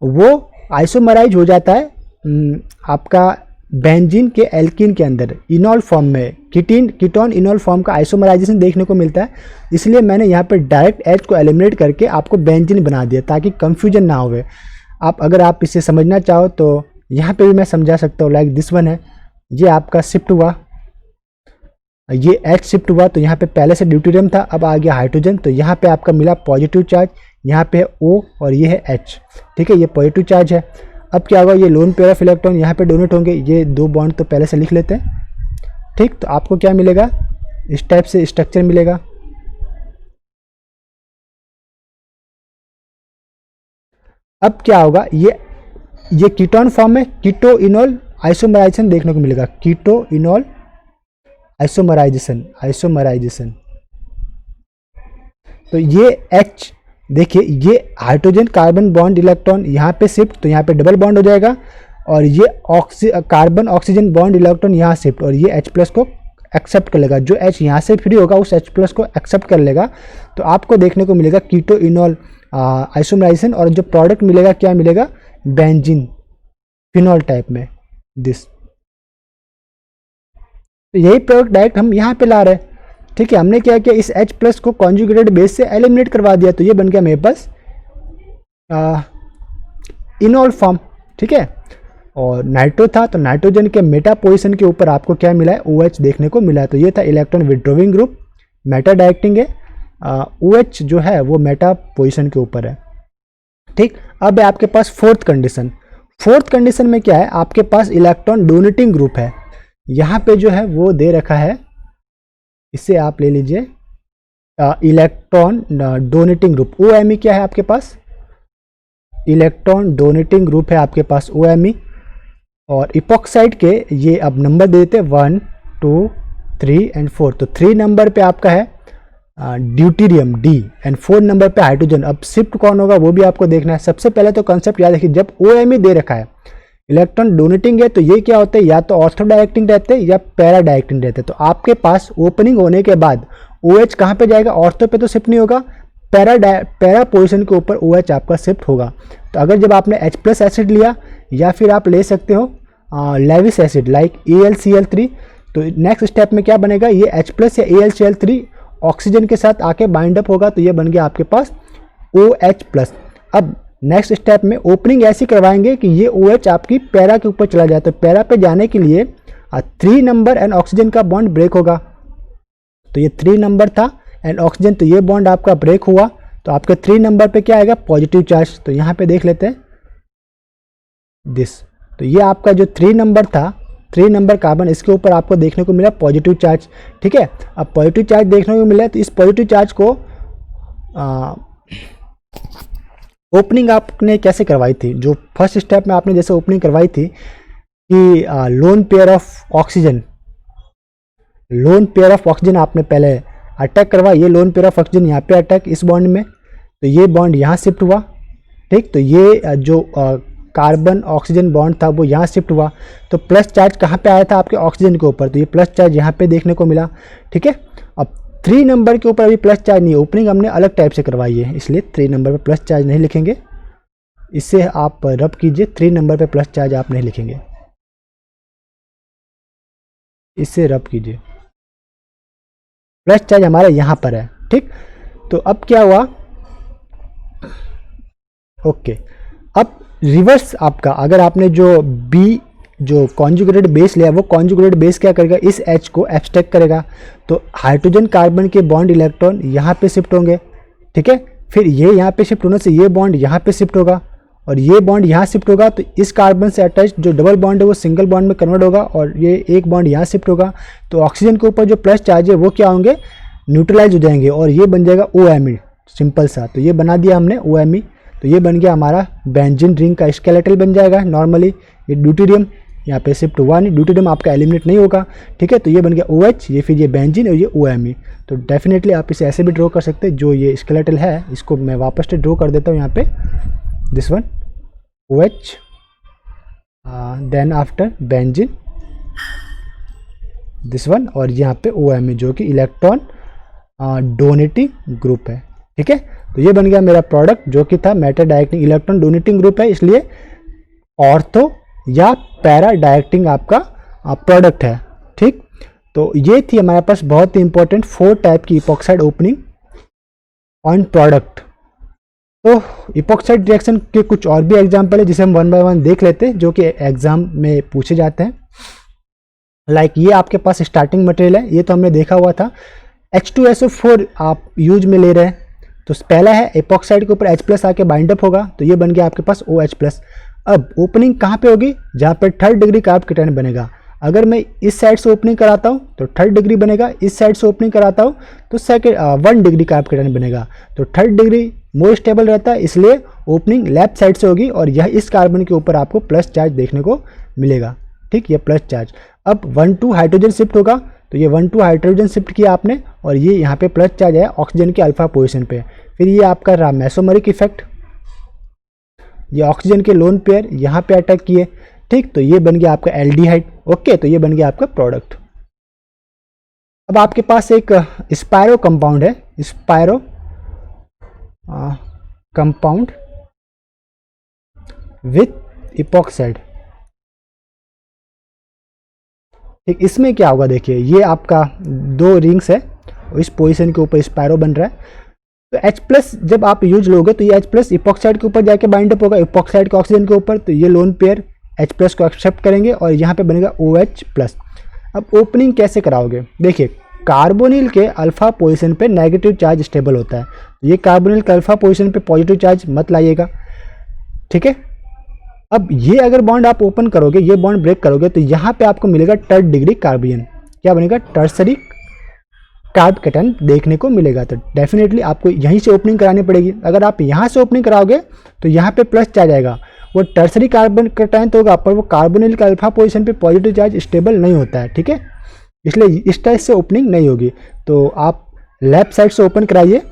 वो आइसोमराइज हो जाता है आपका बेंजीन के एल्कीन के अंदर इनॉल फॉर्म में, कीटोन इनॉल फॉर्म का आइसोमराइजेशन देखने को मिलता है। इसलिए मैंने यहाँ पे डायरेक्ट H को एलिमिनेट करके आपको बेंजीन बना दिया ताकि कंफ्यूजन ना हो। आप अगर आप इसे समझना चाहो तो यहाँ पे भी मैं समझा सकता हूँ, लाइक दिस वन है, ये आपका शिफ्ट हुआ, ये H शिफ्ट हुआ, तो यहाँ पे पहले से ड्यूटेरियम था, अब आ गया हाइड्रोजन, तो यहाँ पे आपका मिला पॉजिटिव चार्ज, यहाँ पे है O और ये है H, ठीक है, ये पॉजिटिव चार्ज है। अब क्या होगा, ये लोन पेयर ऑफ इलेक्ट्रॉन यहाँ पे डोनेट होंगे, ये 2 बॉन्ड तो पहले से लिख लेते हैं, ठीक। तो आपको क्या मिलेगा, इस टाइप से स्ट्रक्चर मिलेगा। अब क्या होगा, ये कीटोन फॉर्म में कीटो इनॉल आइसोमराइजेशन देखने को मिलेगा, कीटो इनॉल आइसोमराइजेशन। तो ये H देखिए, ये हाइड्रोजन कार्बन बॉन्ड इलेक्ट्रॉन यहाँ पे शिफ्ट, तो यहाँ पे डबल बॉन्ड हो जाएगा, और ये कार्बन ऑक्सीजन बॉन्ड इलेक्ट्रॉन यहाँ शिफ्ट, और ये H+ को एक्सेप्ट कर लेगा, जो H यहाँ से फ्री होगा उस H+ को एक्सेप्ट कर लेगा, तो आपको देखने को मिलेगा कीटो इनॉल आइसोमराइजेशन, और जो प्रोडक्ट मिलेगा क्या मिलेगा, बेंजीन फिनॉल टाइप में, दिस। तो यही प्रोडक्ट डायरेक्ट हम यहाँ पे ला रहे हैं। ठीक है, हमने क्या किया, इस H प्लस को कॉन्जुगेटेड बेस से एलिमिनेट करवा दिया, तो ये बन गया मेरे पास इनॉल फॉर्म। ठीक है, और नाइट्रो था तो नाइट्रोजन के मेटा पोजीशन के ऊपर आपको क्या मिला है, OH देखने को मिला है। तो ये था electron withdrawing group, Meta directing है, OH जो है वो मेटा पोजीशन के ऊपर है। ठीक, अब है आपके पास फोर्थ कंडीशन। फोर्थ कंडीशन में क्या है, आपके पास इलेक्ट्रॉन डोनेटिंग ग्रुप है, यहाँ पे जो है वो दे रखा है, इसे आप ले लीजिए इलेक्ट्रॉन डोनेटिंग ग्रुप, OMe क्या है आपके पास, इलेक्ट्रॉन डोनेटिंग ग्रुप है आपके पास OMe। और इपॉक्साइड के ये अब नंबर दे देते हैं 1 2 3 एंड 4। तो 3 नंबर पे आपका है ड्यूटीरियम D एंड 4 नंबर पे हाइड्रोजन। अब शिफ्ट कौन होगा वो भी आपको देखना है। सबसे पहले तो कंसेप्ट याद रखिए, जब OMe दे रखा है इलेक्ट्रॉन डोनेटिंग है तो ये क्या होता है, या तो ऑर्थो डायरेक्टिंग रहते हैं या पैरा डायरेक्टिंग रहते हैं। तो आपके पास ओपनिंग होने के बाद OH कहाँ पे जाएगा, ऑर्थो पे तो शिफ्ट नहीं होगा, पैरा पोजीशन के ऊपर OH आपका शिफ्ट होगा। तो अगर जब आपने H प्लस एसिड लिया या फिर आप ले सकते हो लेविस एसिड लाइक AlCl3, तो नेक्स्ट स्टेप में क्या बनेगा, ये H प्लस या AlCl3 ऑक्सीजन के साथ आके बाइंड अप होगा, तो ये बन गया आपके पास OH प्लस। अब नेक्स्ट स्टेप में ओपनिंग ऐसी करवाएंगे कि ये OH आपकी पैरा के ऊपर चला जाए। तो पैरा पे जाने के लिए 3 नंबर एंड ऑक्सीजन का बॉन्ड ब्रेक होगा। तो ये 3 नंबर था एंड ऑक्सीजन, तो ये बॉन्ड आपका ब्रेक हुआ, तो आपके 3 नंबर पे क्या आएगा, पॉजिटिव चार्ज। तो यहाँ पे देख लेते हैं दिस, तो ये आपका जो 3 नंबर था, 3 नंबर कार्बन, इसके ऊपर आपको देखने को मिला पॉजिटिव चार्ज। ठीक है, अब पॉजिटिव चार्ज देखने को मिला, तो इस पॉजिटिव चार्ज को ओपनिंग आपने कैसे करवाई थी, जो फर्स्ट स्टेप में आपने जैसे ओपनिंग करवाई थी कि lone pair of oxygen, lone pair of oxygen आपने पहले अटैक करवा, ये लोन पेयर ऑफ ऑक्सीजन यहाँ पे अटैक इस बॉन्ड में, तो ये बॉन्ड यहाँ शिफ्ट हुआ। ठीक, तो ये जो कार्बन ऑक्सीजन बॉन्ड था वो यहाँ शिफ्ट हुआ, तो प्लस चार्ज कहाँ पे आया था, आपके ऑक्सीजन के ऊपर, तो ये प्लस चार्ज यहाँ पे देखने को मिला। ठीक है, अब 3 नंबर के ऊपर अभी प्लस चार्ज नहीं है, ओपनिंग हमने अलग टाइप से करवाई है, इसलिए 3 नंबर पे प्लस चार्ज नहीं लिखेंगे, इससे आप रब कीजिए, 3 नंबर पे प्लस चार्ज आप नहीं लिखेंगे, इससे रब कीजिए, प्लस चार्ज हमारे यहाँ पर है। ठीक, तो अब क्या हुआ, ओके, अब रिवर्स आपका, अगर आपने जो बी जो कॉन्जुगेटेड बेस लिया, वो कॉन्जुगेटेड बेस क्या करेगा, इस H को एब्स्ट्रैक्ट करेगा, तो हाइड्रोजन कार्बन के बॉन्ड इलेक्ट्रॉन यहाँ पे शिफ्ट होंगे। ठीक है, फिर ये यहाँ पे शिफ्ट होने से ये बॉन्ड यहाँ पे शिफ्ट होगा, और ये बॉन्ड यहाँ शिफ्ट होगा, तो इस कार्बन से अटैच जो डबल बॉन्ड है वो सिंगल बॉन्ड में कन्वर्ट होगा, और ये एक बॉन्ड यहाँ शिफ्ट होगा, तो ऑक्सीजन के ऊपर जो प्लस चार्ज है वो क्या होंगे, न्यूट्रलाइज हो जाएंगे, और ये बन जाएगा OMe, सिंपल सा। तो ये बना दिया हमने OMe, तो ये बन गया हमारा बेंजीन रिंग का स्केलेटल बन जाएगा नॉर्मली। ये ड्यूटीरियम यहाँ पे शिफ्ट हुआ नहीं, ड्यूटीरियम आपका एलिमिनेट नहीं होगा। ठीक है, तो ये बन गया OH, ये फिर ये बेंजीन और ये OMe। तो डेफिनेटली आप इसे ऐसे भी ड्रॉ कर सकते हैं, जो ये स्केलेटल है इसको मैं वापस से ड्रॉ कर देता हूँ यहाँ पे, this one OH, then after benzene this one, और यहाँ पे OMe जो कि इलेक्ट्रॉन डोनेटिंग ग्रुप है। ठीक है, तो ये बन गया मेरा प्रोडक्ट जो कि था Meta directing electron donating group है, इसलिए ऑर्थो या पैरा डायरेक्टिंग आपका प्रोडक्ट है। ठीक, तो ये थी हमारे पास बहुत ही इंपॉर्टेंट 4 टाइप की इपॉक्साइड ओपनिंग ऑन प्रोडक्ट। तो इपॉक्साइड रिएक्शन के कुछ और भी एग्जाम्पल है जिसे हम 1 बाय 1 देख लेते हैं, जो कि एग्जाम में पूछे जाते हैं। लाइक ये आपके पास स्टार्टिंग मटेरियल है, ये तो हमने देखा हुआ था, H2SO4 आप यूज में ले रहे हैं, तो पहला है इपॉक्साइड के ऊपर H प्लस आके बाइंड अप होगा, तो ये बन गया आपके पास OH प्लस। अब ओपनिंग कहाँ पे होगी, जहाँ पे 3rd डिग्री कार्ब केटायन बनेगा। अगर मैं इस साइड से ओपनिंग कराता हूँ तो 3rd डिग्री बनेगा, इस साइड से ओपनिंग कराता हूँ तो 1 डिग्री कार्ब केटायन बनेगा। तो 3rd डिग्री मोर स्टेबल रहता है, इसलिए ओपनिंग लेफ्ट साइड से होगी, और यह इस कार्बन के ऊपर आपको प्लस चार्ज देखने को मिलेगा। ठीक, ये प्लस चार्ज। अब 1 2 हाइड्रोजन शिफ्ट होगा, तो ये 1 2 हाइड्रोजन शिफ्ट किया आपने, और ये यहाँ पे प्लस चार्ज है ऑक्सीजन के अल्फा पोजीशन पे। फिर ये आपका रहा मेसोमेरिक इफेक्ट, ये ऑक्सीजन के लोन पेयर यहाँ पे अटैक किए। ठीक, तो ये बन गया आपका एल्डिहाइड। ओके, तो ये बन गया आपका प्रोडक्ट। अब आपके पास एक स्पायरो कंपाउंड है, स्पायरो कंपाउंड विथ इपॉक्साइड। ठीक, इसमें क्या होगा देखिए, ये आपका 2 रिंग्स है, इस पोजीशन के ऊपर स्पायरो बन रहा है। तो H प्लस जब आप यूज लोगे तो ये H प्लस इपॉक्साइड के ऊपर जाके बाइंड अप होगा, इपॉक्साइड के ऑक्सीजन के ऊपर, तो ये लोन पेयर H प्लस को एक्सेप्ट करेंगे और यहाँ पे बनेगा OH प्लस। अब ओपनिंग कैसे कराओगे, देखिए कार्बोनिल के अल्फा पोजीशन पे नेगेटिव चार्ज स्टेबल होता है, तो ये कार्बोनिल के अल्फा पोजीशन पे पॉजिटिव चार्ज मत लाइएगा, ठीक है। अब ये अगर बॉन्ड आप ओपन करोगे, ये बॉन्ड ब्रेक करोगे, तो यहाँ पे आपको मिलेगा 3rd डिग्री कार्बियन, क्या बनेगा, टर्सरी कार्ब कैटायन देखने को मिलेगा। तो डेफिनेटली आपको यहीं से ओपनिंग करानी पड़ेगी। अगर आप यहाँ से ओपनिंग कराओगे तो यहाँ पे प्लस चार्ज आएगा, वो टर्सरी कार्बन कैटायन तो होगा, पर वो कार्बोनिल के अल्फा पोजीशन पे पॉजिटिव चार्ज स्टेबल नहीं होता है, ठीक है, इसलिए इस टाइप से ओपनिंग नहीं होगी। तो आप लेफ्ट साइड से ओपन कराइए,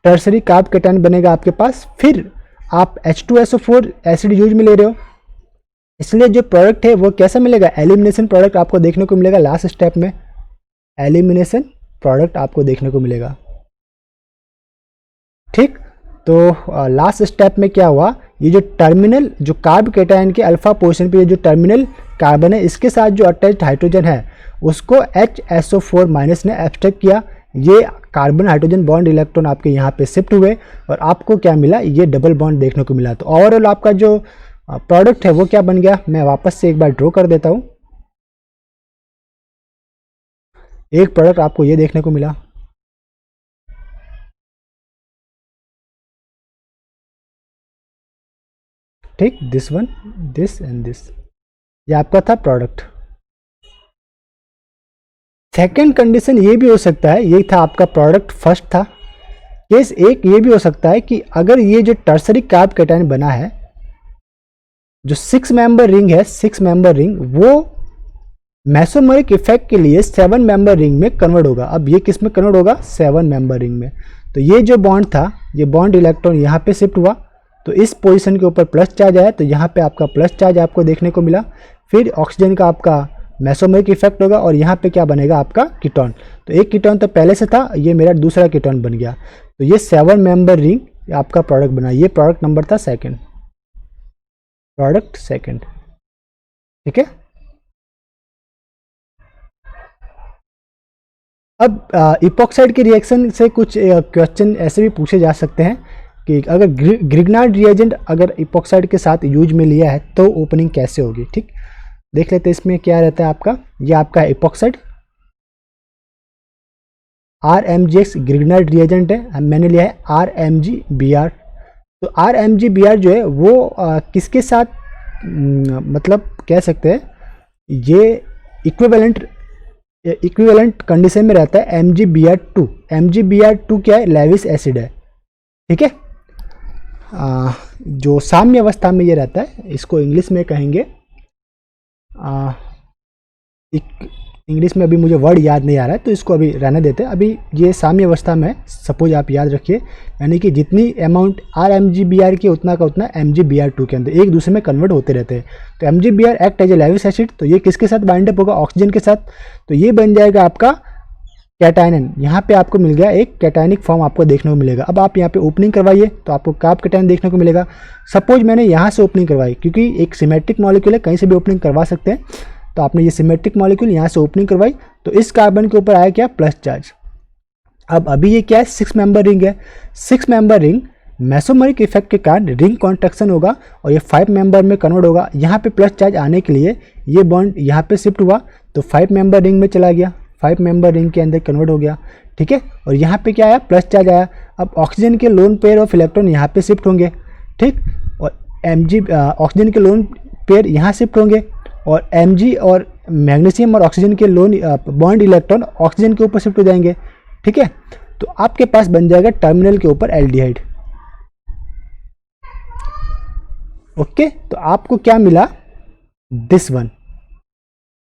टर्सरी कार्ब कैटायन बनेगा आपके पास। फिर आप H2SO4 एसिड यूज में ले रहे हो, इसलिए जो प्रोडक्ट है वो कैसा मिलेगा, एलिमिनेशन प्रोडक्ट आपको देखने को मिलेगा। लास्ट स्टेप में एलिमिनेशन प्रोडक्ट आपको देखने को मिलेगा, ठीक। तो लास्ट स्टेप में क्या हुआ, ये जो टर्मिनल जो कार्ब कैटायन के अल्फा पोजीशन पे ये जो टर्मिनल कार्बन है, इसके साथ जो अटैच्ड हाइड्रोजन है उसको HSO4 माइनस ने एब्स्ट्रैक्ट किया, ये कार्बन हाइड्रोजन बॉन्ड इलेक्ट्रॉन आपके यहाँ पे शिफ्ट हुए और आपको क्या मिला, ये डबल बॉन्ड देखने को मिला। तो ओवरऑल आपका जो प्रोडक्ट है वो क्या बन गया, मैं वापस से एक बार ड्रॉ कर देता हूँ। एक प्रोडक्ट आपको ये देखने को मिला, ठीक, this one, this and this, ये आपका था प्रोडक्ट। सेकेंड कंडीशन ये भी हो सकता है, ये था आपका प्रोडक्ट फर्स्ट था। केस एक ये भी हो सकता है कि अगर ये जो टर्सरी कार्ब कैटायन बना है, जो 6 मेंबर रिंग है, 6 मेंबर रिंग, वो मेसोमेरिक इफेक्ट के लिए 7 मेंबर रिंग में कन्वर्ट होगा। अब ये किस में कन्वर्ट होगा, 7 मेंबर रिंग में। तो ये जो बॉन्ड था, ये बॉन्ड इलेक्ट्रॉन यहाँ पे शिफ्ट हुआ, तो इस पोजीशन के ऊपर प्लस चार्ज आया, तो यहाँ पे आपका प्लस चार्ज आपको देखने को मिला। फिर ऑक्सीजन का आपका मेसोमेरिक इफेक्ट होगा और यहाँ पे क्या बनेगा, आपका कीटोन। तो एक कीटोन तो पहले से था, ये मेरा दूसरा कीटोन बन गया, तो ये 7 मेंबर रिंग आपका प्रोडक्ट बना। ये प्रोडक्ट नंबर था सेकंड, प्रोडक्ट सेकंड, ठीक है। अब इपॉक्साइड के रिएक्शन से कुछ क्वेश्चन ऐसे भी पूछे जा सकते हैं कि अगर ग्रिग्नार्ड रिएजेंट अगर इपॉक्साइड के साथ यूज में लिया है तो ओपनिंग कैसे होगी, ठीक। देख लेते हैं इसमें क्या रहता है आपका, ये आपका इपॉक्साइड RMGX ग्रिग्नार्ड रिएजेंट है, मैंने लिया है RMGBr। तो RMGBr जो है वो किसके साथ मतलब कह सकते हैं, ये इक्विवेलेंट कंडीशन में रहता है MgBr2। MgBr2 क्या है, लेविस एसिड है, ठीक है। जो साम्य अवस्था में ये रहता है, इसको इंग्लिश में कहेंगे, इंग्लिश में अभी मुझे वर्ड याद नहीं आ रहा है तो इसको अभी रहने देते हैं। अभी ये साम्य अवस्था में, सपोज आप याद रखिए, यानी कि जितनी अमाउंट RMGBr की उतना का उतना MgBr2 के अंदर एक दूसरे में कन्वर्ट होते रहते हैं। तो MgBr act as a Lewis acid, तो ये किसके साथ बाइंड अप होगा, ऑक्सीजन के साथ, तो ये बन जाएगा आपका कैटायन। यहाँ पे आपको मिल गया एक कैटायनिक फॉर्म आपको देखने को मिलेगा। अब आप यहाँ पे ओपनिंग करवाइए तो आपको कार्ब कैटायन देखने को मिलेगा। सपोज मैंने यहाँ से ओपनिंग करवाई, क्योंकि एक सिमेट्रिक मॉलिक्यूल है, कहीं से भी ओपनिंग करवा सकते हैं, तो आपने ये सिमेट्रिक मॉलिक्यूल यहाँ से ओपनिंग करवाई, तो इस कार्बन के ऊपर आया क्या, प्लस चार्ज। अब अभी ये क्या है, 6 मेंबर रिंग है, 6 मेंबर रिंग मेसोमेरिक इफेक्ट के कारण रिंग कॉन्ट्रैक्शन होगा और ये 5 मेंबर में कन्वर्ट होगा। यहाँ पे प्लस चार्ज आने के लिए ये बॉन्ड यहाँ पे शिफ्ट हुआ, तो 5 मेंबर रिंग में चला गया, 5 मेंबर रिंग के अंदर कन्वर्ट हो गया, ठीक है। और यहाँ पे क्या आया, प्लस चार्ज आया। अब ऑक्सीजन के लोन पेयर ऑफ इलेक्ट्रॉन यहाँ पे शिफ्ट होंगे, ठीक, और ऑक्सीजन के लोन पेयर यहाँ शिफ्ट होंगे और Mg और मैग्नीशियम और ऑक्सीजन के लोन बॉन्ड इलेक्ट्रॉन ऑक्सीजन के ऊपर शिफ्ट हो जाएंगे, ठीक है। तो आपके पास बन जाएगा टर्मिनल के ऊपर एल्डिहाइड। ओके, तो आपको क्या मिला, दिस वन।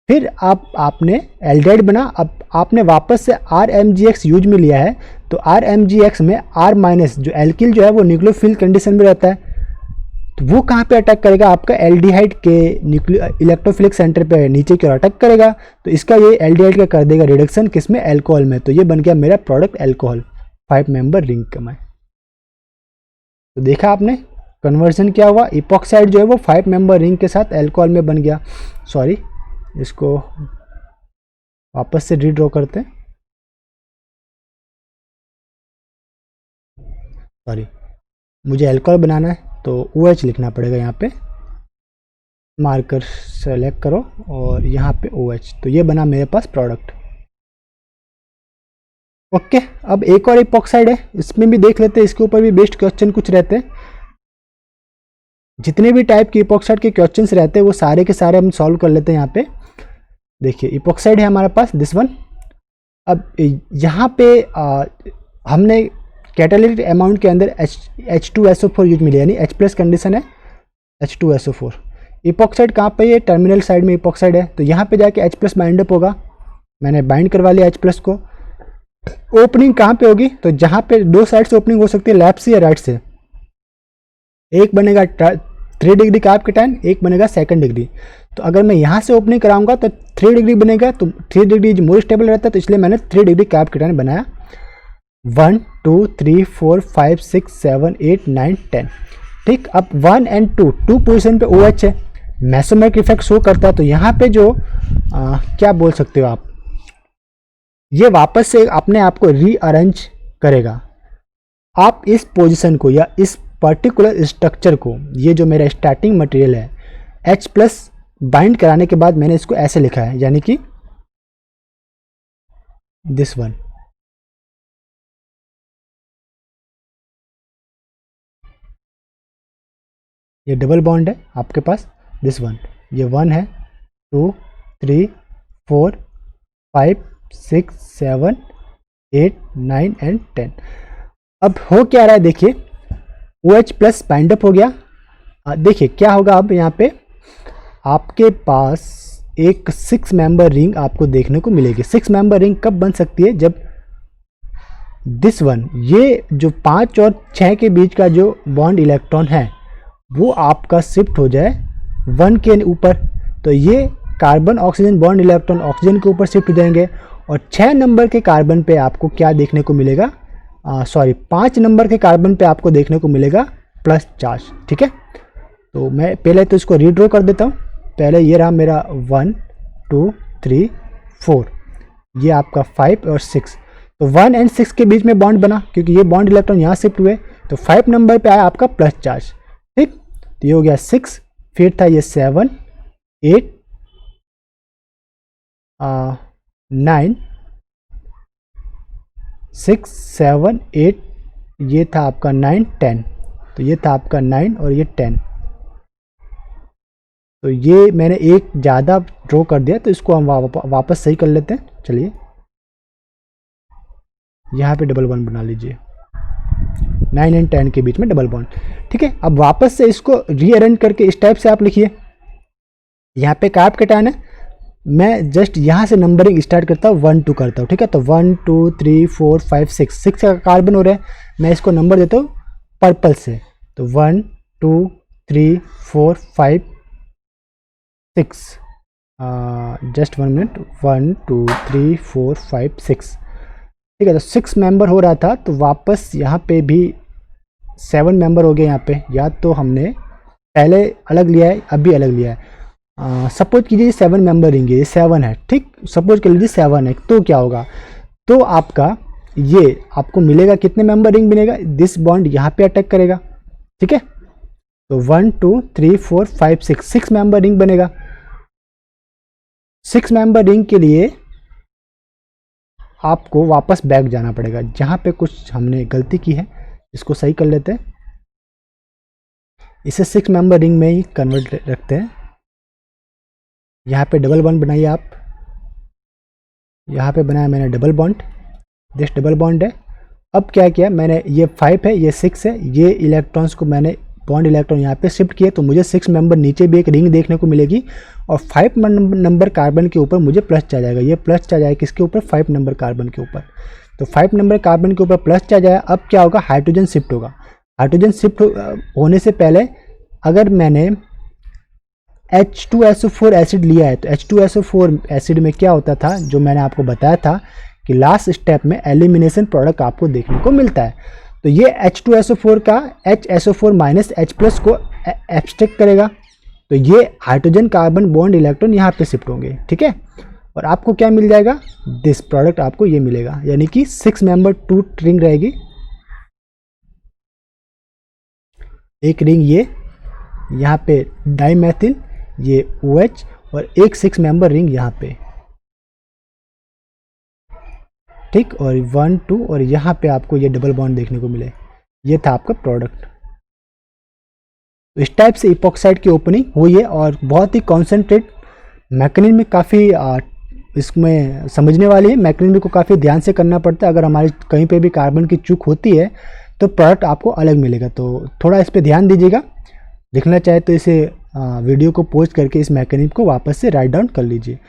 फिर आपने एल्डिहाइड बना। अब आपने वापस से RMGX यूज में लिया है, तो RMGX में R माइनस जो एल्किल जो है वो न्यूक्लियोफिल कंडीशन में रहता है, तो वो कहाँ पे अटैक करेगा, आपका एल्डिहाइड के इलेक्ट्रोफिलिक सेंटर पे नीचे की ओर अटैक करेगा। तो इसका ये एल्डिहाइड का कर देगा रिडक्शन किसमें, एल्कोहल में। तो ये बन गया मेरा प्रोडक्ट एल्कोहल, 5 मेंबर रिंग का में। तो देखा आपने कन्वर्जन क्या हुआ, इपॉक्साइड जो है वो 5 मेंबर रिंग के साथ एल्कोहल में बन गया। सॉरी, इसको वापस से रीड्रॉ करते हैं, सॉरी मुझे अल्कोहल बनाना है तो OH लिखना पड़ेगा यहाँ पे, मार्कर सेलेक्ट करो और यहाँ पे OH, तो ये बना मेरे पास प्रोडक्ट। ओके, अब एक और इपॉक्साइड है, इसमें भी देख लेते हैं, इसके ऊपर भी बेस्ड क्वेश्चन कुछ रहते हैं। जितने भी टाइप के इपॉक्साइड के क्वेश्चंस रहते हैं वो सारे के सारे हम सॉल्व कर लेते हैं। यहाँ पे देखिए इपॉक्साइड है हमारे पास दिस वन। अब यहाँ पे हमने कैटालिटिक अमाउंट के अंदर H2SO4 यूज मिली, यानी H+ कंडीशन है H2SO4। इपॉक्साइड कहाँ पे है, टर्मिनल साइड में इपॉक्साइड है, तो यहाँ पे जाके H+ बाइंड अप होगा। मैंने बाइंड करवा लिया H+ को। ओपनिंग कहाँ पे होगी, तो जहाँ पे दो साइड से ओपनिंग हो सकती है, लेफ्ट से या राइट से। एक बनेगा 3 डिग्री का आपके टाइम, एक बनेगा 2 डिग्री। तो अगर मैं यहाँ से ओपनिंग कराऊंगा तो 3 डिग्री बनेगा, तो 3 डिग्री मोर स्टेबल रहता है, तो इसलिए मैंने 3 डिग्री का आपके टाइम बनाया। 1 2 3 4 5 6 7 8 9 10। ठीक, अब 1 और 2 पोजिशन पे OH है, मेसोमेरिक इफेक्ट शो करता है, तो यहाँ पे जो क्या बोल सकते हो आप, ये वापस से अपने आप को रीअरेंज करेगा। आप इस पोजीशन को या इस पर्टिकुलर स्ट्रक्चर को, ये जो मेरा स्टार्टिंग मटेरियल है, H+ बाइंड कराने के बाद मैंने इसको ऐसे लिखा है, यानी कि दिस वन। ये डबल बॉन्ड है आपके पास दिस वन, ये 1 है 2 3 4 5 6 7 8 9 एंड 10। अब हो क्या रहा है, देखिए OH+ बाइंड अप हो गया। देखिए क्या होगा, अब यहाँ पे आपके पास एक 6 मेंबर रिंग आपको देखने को मिलेगी। 6 मेंबर रिंग कब बन सकती है, जब दिस वन, ये जो 5 और 6 के बीच का जो बॉन्ड इलेक्ट्रॉन है वो आपका शिफ्ट हो जाए 1 के ऊपर, तो ये carbon oxygen bond electron oxygen के ऊपर शिफ्ट हो जाएंगे। और 6 नंबर के कार्बन पे आपको क्या देखने को मिलेगा, 5 नंबर के कार्बन पे आपको देखने को मिलेगा प्लस चार्ज। ठीक है, तो मैं पहले तो इसको रीड्रॉ कर देता हूँ। पहले ये रहा मेरा 1 2 3 4, ये आपका 5 और 6, तो 1 और 6 के बीच में बॉन्ड बना, क्योंकि ये बॉन्ड इलेक्ट्रॉन यहाँ शिफ्ट हुए, तो 5 नंबर पे आया आपका प्लस चार्ज। ठीक, तो ये हो गया 6, फिर था ये 7 8 9 6 7 8, ये था आपका 9 10, तो ये था आपका 9 और ये 10। तो ये मैंने एक ज़्यादा ड्रॉ कर दिया, तो इसको हम वापस सही कर लेते हैं। चलिए यहाँ पे डबल बॉन्ड बना लीजिए, 9 और 10 के बीच में डबल बॉन्ड। ठीक है, अब वापस से इसको रीअरेंज करके इस टाइप से आप लिखिए। यहाँ पे कार्ब कैटायन है, मैं जस्ट यहाँ से नंबरिंग स्टार्ट करता हूँ, 1 2 करता हूँ। ठीक है, तो 1 2 3 4 5 6 का कार्बन हो रहा है, मैं इसको नंबर देता हूँ पर्पल से, तो 1 2 3 4 5 6, जस्ट 1 मिनट, 1 2 3 4 5 6। ठीक है, तो 6 मेंबर हो रहा था, तो वापस यहाँ पे भी 7 मेंबर हो गए यहाँ पे, या तो हमने पहले अलग लिया है अभी अलग लिया है। सपोज कीजिए 7 मेंबर रिंग है, ये 7 है। ठीक, सपोज कर लीजिए 7 है, तो क्या होगा, तो आपका ये आपको मिलेगा कितने मेंबर रिंग बनेगा, दिस बॉन्ड यहाँ पे अटैक करेगा। ठीक है, तो 1 2 3 4 5 6 मेंबर रिंग बनेगा। 6 मेंबर रिंग के लिए आपको वापस बैक जाना पड़ेगा, जहाँ पे कुछ हमने गलती की है इसको सही कर लेते हैं, इसे 6 मेंबर रिंग में ही कन्वर्ट रखते हैं। यहाँ पे डबल बॉन्ड बनाइए आप, यहाँ पे बनाया मैंने double bond, this double bond है। अब क्या किया मैंने, ये 5 है ये 6 है, ये इलेक्ट्रॉन्स को मैंने बॉन्ड इलेक्ट्रॉन यहाँ पे शिफ्ट किया, तो मुझे 6 मेंबर नीचे भी एक रिंग देखने को मिलेगी, और 5 नंबर कार्बन के ऊपर मुझे प्लस चार्ज आएगा। ये प्लस चार्ज आएगा किसके ऊपर, 5 नंबर कार्बन के ऊपर, तो 5 नंबर कार्बन के ऊपर प्लस चार्ज आया। अब क्या होगा, हाइड्रोजन शिफ्ट होगा। हाइड्रोजन शिफ्ट होने से पहले अगर मैंने H2SO4 एसिड लिया है, तो H2SO4 एसिड में क्या होता था, जो मैंने आपको बताया था कि लास्ट स्टेप में एलिमिनेशन प्रोडक्ट आपको देखने को मिलता है। तो ये H2SO4 का HSO4 माइनस H+ को एब्स्ट्रैक्ट करेगा, तो ये हाइड्रोजन कार्बन बॉन्ड इलेक्ट्रॉन यहाँ पे शिफ्ट होंगे। ठीक है, और आपको क्या मिल जाएगा, दिस प्रोडक्ट आपको ये मिलेगा, यानी कि 6 मेंबर 2 रिंग रहेगी। एक रिंग ये यहाँ पे डाइमेथिल, ये OH, और एक 6 मेंबर रिंग यहाँ पे, ठीक, और 1 2 और यहाँ पे आपको ये डबल बॉन्ड देखने को मिले। ये था आपका प्रोडक्ट। तो इस टाइप से इपॉक्साइड की ओपनिंग हुई है और बहुत ही कॉन्सेंट्रेट मैकेनिज्म में काफ़ी इसमें समझने वाली है। मैकेनिज्म को काफ़ी ध्यान से करना पड़ता है। अगर हमारी कहीं पे भी कार्बन की चूक होती है तो प्रोडक्ट आपको अलग मिलेगा। तो थोड़ा इस पर ध्यान दीजिएगा। लिखना चाहे तो इसे वीडियो को पोस्ट करके इस मैकेनिज्म को वापस से राइट डाउन कर लीजिए।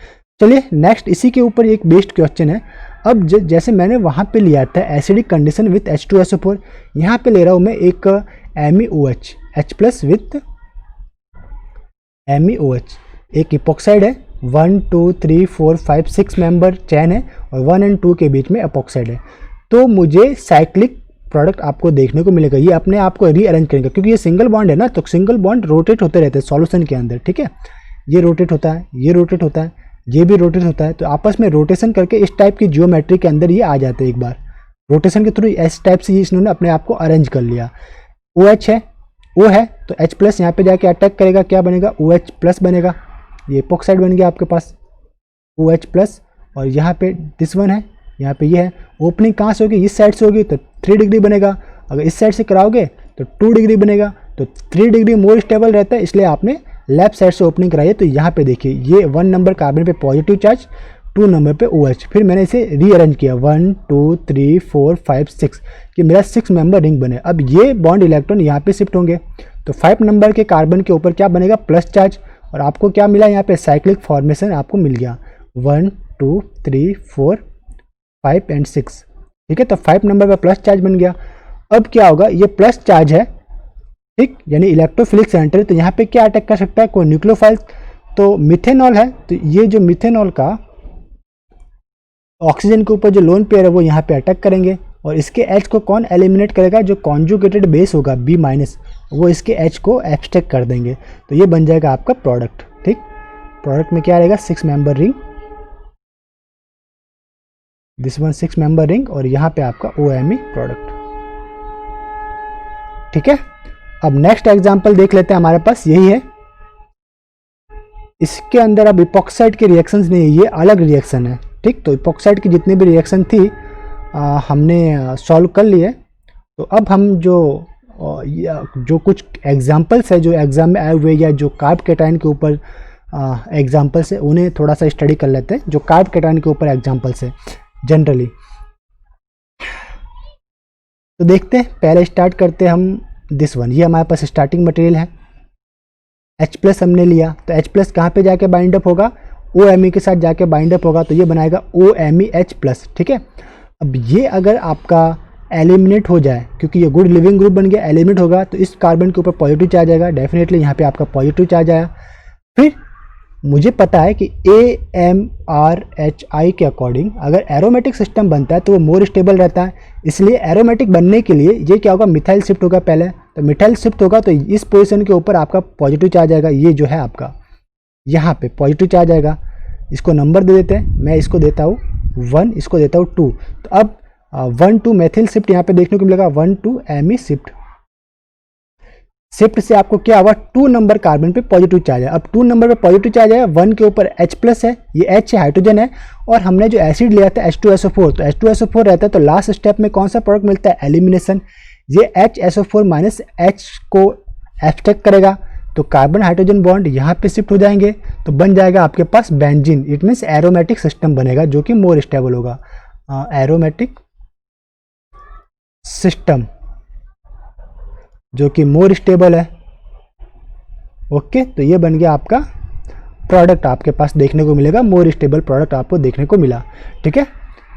चलिए नेक्स्ट, इसी के ऊपर एक बेस्ड क्वेश्चन है। अब जैसे मैंने वहाँ पे लिया था एसिडिक कंडीशन विथ H2SO4, यहाँ पे ले रहा हूँ मैं एक MeOH, H plus with MeOH। एक इपॉक्साइड है, 1 2 3 4 5 6 मेंबर चैन है और 1 और 2 के बीच में एपॉक्साइड है। तो मुझे साइक्लिक प्रोडक्ट आपको देखने को मिलेगा। ये अपने आप को रीअरेंज करेंगे क्योंकि ये सिंगल बॉन्ड है ना, तो सिंगल बॉन्ड रोटेट होते रहते हैं सॉल्यूशन के अंदर, ठीक है। ये रोटेट होता है, ये रोटेट होता है, ये भी रोटेट होता है। तो आपस में रोटेशन करके इस टाइप की जियोमेट्री के अंदर ये आ जाते हैं। एक बार रोटेशन के थ्रू इस टाइप से इन्होंने अपने आप को अरेंज कर लिया। OH है, O है, तो H प्लस यहाँ पे जाके अटैक करेगा, क्या बनेगा, OH प्लस बनेगा। ये एपॉक्साइड बन गया आपके पास OH प्लस। और यहाँ पे दिस वन है, यहाँ पे ये है। ओपनिंग कहाँ से होगी, इस साइड से होगी तो 3 डिग्री बनेगा। अगर इस साइड से कराओगे तो 2 डिग्री बनेगा। तो 3 डिग्री मोर स्टेबल रहता है, इसलिए आपने लेफ्ट साइड से ओपनिंग कराई है। तो यहाँ पे देखिए ये 1 नंबर कार्बन पे पॉजिटिव चार्ज, 2 नंबर पे OH। फिर मैंने इसे रीअरेंज किया 1 2 3 4 5 6 कि मेरा 6 मेंबर रिंग बने। अब ये बॉन्ड इलेक्ट्रॉन यहाँ पे शिफ्ट होंगे तो 5 नंबर के कार्बन के ऊपर क्या बनेगा, प्लस चार्ज। और आपको क्या मिला यहाँ पे, साइक्लिक फॉर्मेशन आपको मिल गया 1 2 3 4 5 एंड 6, ठीक है। तो 5 नंबर पर प्लस चार्ज बन गया। अब क्या होगा, ये प्लस चार्ज है, ठीक, यानी इलेक्ट्रोफिलिक सेंटर। तो यहाँ पे क्या अटैक कर सकता है, कोई न्यूक्लियोफाइल। तो मिथेनॉल है, तो ये जो मिथेनॉल का ऑक्सीजन के ऊपर जो लोन पेयर है वो यहाँ पे अटैक करेंगे। और इसके H को कौन एलिमिनेट करेगा, जो कॉन्जुगेटेड बेस होगा B माइनस, वो इसके H को एब्स्ट्रैक्ट कर देंगे। तो ये बन जाएगा आपका प्रोडक्ट, ठीक। प्रोडक्ट में क्या रहेगा, 6 member ring, this one 6 member ring, और यहाँ पे आपका OMe प्रोडक्ट, ठीक है। अब नेक्स्ट एग्जांपल देख लेते हैं, हमारे पास यही है। इसके अंदर अब इपॉक्साइड के रिएक्शंस नहीं है, ये अलग रिएक्शन है, ठीक। तो इपॉक्साइड की जितनी भी रिएक्शन थी हमने सॉल्व कर लिए। तो अब हम जो कुछ एग्जांपल्स है जो एग्जाम में आए हुए या जो कार्ब कैटायन के ऊपर एग्जांपल्स है, उन्हें थोड़ा सा स्टडी कर लेते हैं, जो कार्ब कैटायन के ऊपर एग्जांपल्स है जनरली। तो देखते हैं, पहले स्टार्ट करते हैं हम दिस वन। ये हमारे पास स्टार्टिंग मटेरियल है, H प्लस हमने लिया। तो H प्लस कहाँ पे जाके बाइंड अप होगा, OMe के साथ जाके बाइंड अप होगा। तो ये बनाएगा OMeH प्लस, ठीक है। अब ये अगर आपका एलिमिनेट हो जाए, क्योंकि ये गुड लिविंग ग्रुप बन गया, एलिमिनेट होगा तो इस कार्बन के ऊपर पॉजिटिव चार्ज आएगा, डेफिनेटली यहाँ पे आपका पॉजिटिव चार्ज आया। फिर मुझे पता है कि AMRHI के अकॉर्डिंग अगर एरोमेटिक सिस्टम बनता है तो वो मोर स्टेबल रहता है। इसलिए एरोमेटिक बनने के लिए ये क्या होगा, मिथाइल शिफ्ट होगा पहले। तो मिथाइल शिफ्ट होगा तो इस पोजीशन के ऊपर आपका पॉजिटिव चार्ज आएगा। ये जो है आपका यहाँ पे पॉजिटिव चार्ज आएगा। इसको नंबर दे देते हैं, मैं इसको देता हूँ 1, इसको देता हूँ 2। तो अब 1 2 मेथिल शिफ्ट यहाँ पे देखने को मिलेगा, 1 2 एमी शिफ्ट। शिफ्ट से आपको क्या हुआ, 2 नंबर कार्बन पे पॉजिटिव चार्ज है। अब 2 नंबर पे पॉजिटिव चार्ज है, 1 के ऊपर H प्लस है, ये H है, हाइड्रोजन है। और हमने जो एसिड लिया था H2SO4, तो H2SO4 रहता है तो लास्ट स्टेप में कौन सा प्रोडक्ट मिलता है, एलिमिनेशन। ये HSO4 माइनस H को एब्स्ट्रैक्ट करेगा तो कार्बन हाइड्रोजन बॉन्ड यहाँ पे शिफ्ट हो जाएंगे, तो बन जाएगा आपके पास benzene. It means aromatic system बनेगा जो कि मोर स्टेबल होगा, एरोमेटिक सिस्टम जो कि मोर स्टेबल है। ओके, तो ये बन गया आपका प्रोडक्ट, आपके पास देखने को मिलेगा मोर स्टेबल प्रोडक्ट आपको देखने को मिला। ठीक है,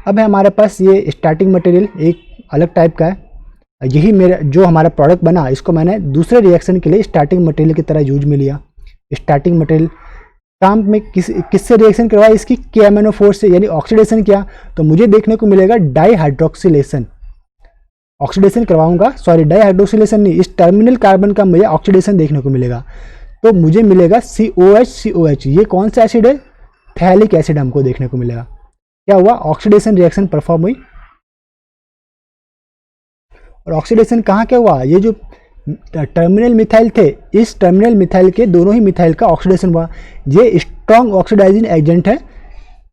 अब है हमारे पास ये स्टार्टिंग मटेरियल एक अलग टाइप का है। यही मेरा जो हमारा प्रोडक्ट बना, इसको मैंने दूसरे रिएक्शन के लिए स्टार्टिंग मटेरियल की तरह यूज में लिया। स्टार्टिंग मटेरियल काम में किससे रिएक्शन करवाया, इसकी KMnO4 से, यानी ऑक्सीडेशन किया तो मुझे देखने को मिलेगा डाईहाइड्रोक्सिलेशन। ऑक्सीडेशन करवाऊंगा, सॉरी डाईहाइड्रोक्सिलेशन नहीं, इस टर्मिनल कार्बन का मुझे ऑक्सीडेशन देखने को मिलेगा। तो मुझे मिलेगा COH। ये कौन सा एसिड है, थैलिक एसिड हमको देखने को मिलेगा। क्या हुआ, ऑक्सीडेशन रिएक्शन परफॉर्म हुई। और ऑक्सीडेशन कहाँ क्या हुआ, ये जो टर्मिनल मिथाइल थे, इस टर्मिनल मिथाइल के दोनों ही मिथाइल का ऑक्सीडेशन हुआ। ये स्ट्रॉन्ग ऑक्सीडाइजिंग एजेंट है,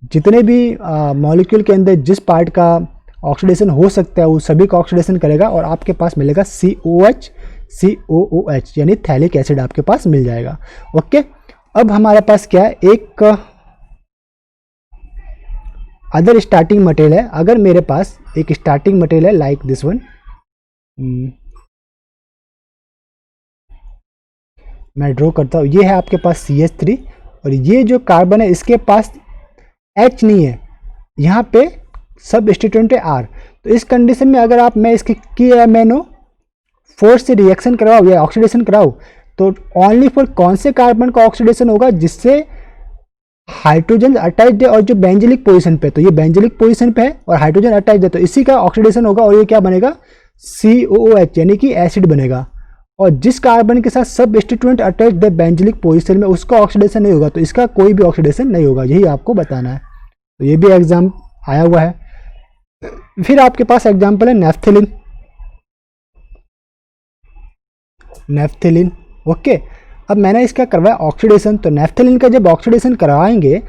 जितने भी मॉलिक्यूल के अंदर जिस पार्ट का ऑक्सीडेशन हो सकता है वो सभी का ऑक्सीडेशन करेगा और आपके पास मिलेगा COOH यानी थैलिक एसिड आपके पास मिल जाएगा। ओके, अब हमारे पास क्या है, एक अदर स्टार्टिंग मटेरियल है। अगर मेरे पास एक स्टार्टिंग मटेरियल है लाइक दिस वन, मैं ड्रॉ करता हूँ, ये है आपके पास CH3 और ये जो कार्बन है इसके पास H नहीं है, यहाँ पे सबस्टिट्यूएंट है R। तो इस कंडीशन में अगर मैं इसके KMnO4 से रिएक्शन कराऊँ या ऑक्सीडेशन कराऊँ तो ओनली फॉर कौन से कार्बन का ऑक्सीडेशन होगा, जिससे हाइड्रोजन अटैच्ड है और जो बेंजलिक पोजीशन पे, तो ये बेंजलिक पोजीशन पे है और हाइड्रोजन अटैच्ड है, तो इसी का ऑक्सीडेशन होगा और ये क्या बनेगा, COOH यानी कि एसिड बनेगा। और जिस कार्बन के साथ सबस्टिट्यूएंट अटैच्ड है बेंजलिक पोजीशन में उसका ऑक्सीडेशन नहीं होगा, तो इसका कोई भी ऑक्सीडेशन नहीं होगा, यही आपको बताना है। तो ये भी एग्जाम आया हुआ है। फिर आपके पास एग्जाम्पल है नेफ्थेलिन। ओके, अब मैंने इसका करवाया ऑक्सीडेशन, तो नेफ्थेलिन का जब ऑक्सीडेशन करवाएंगे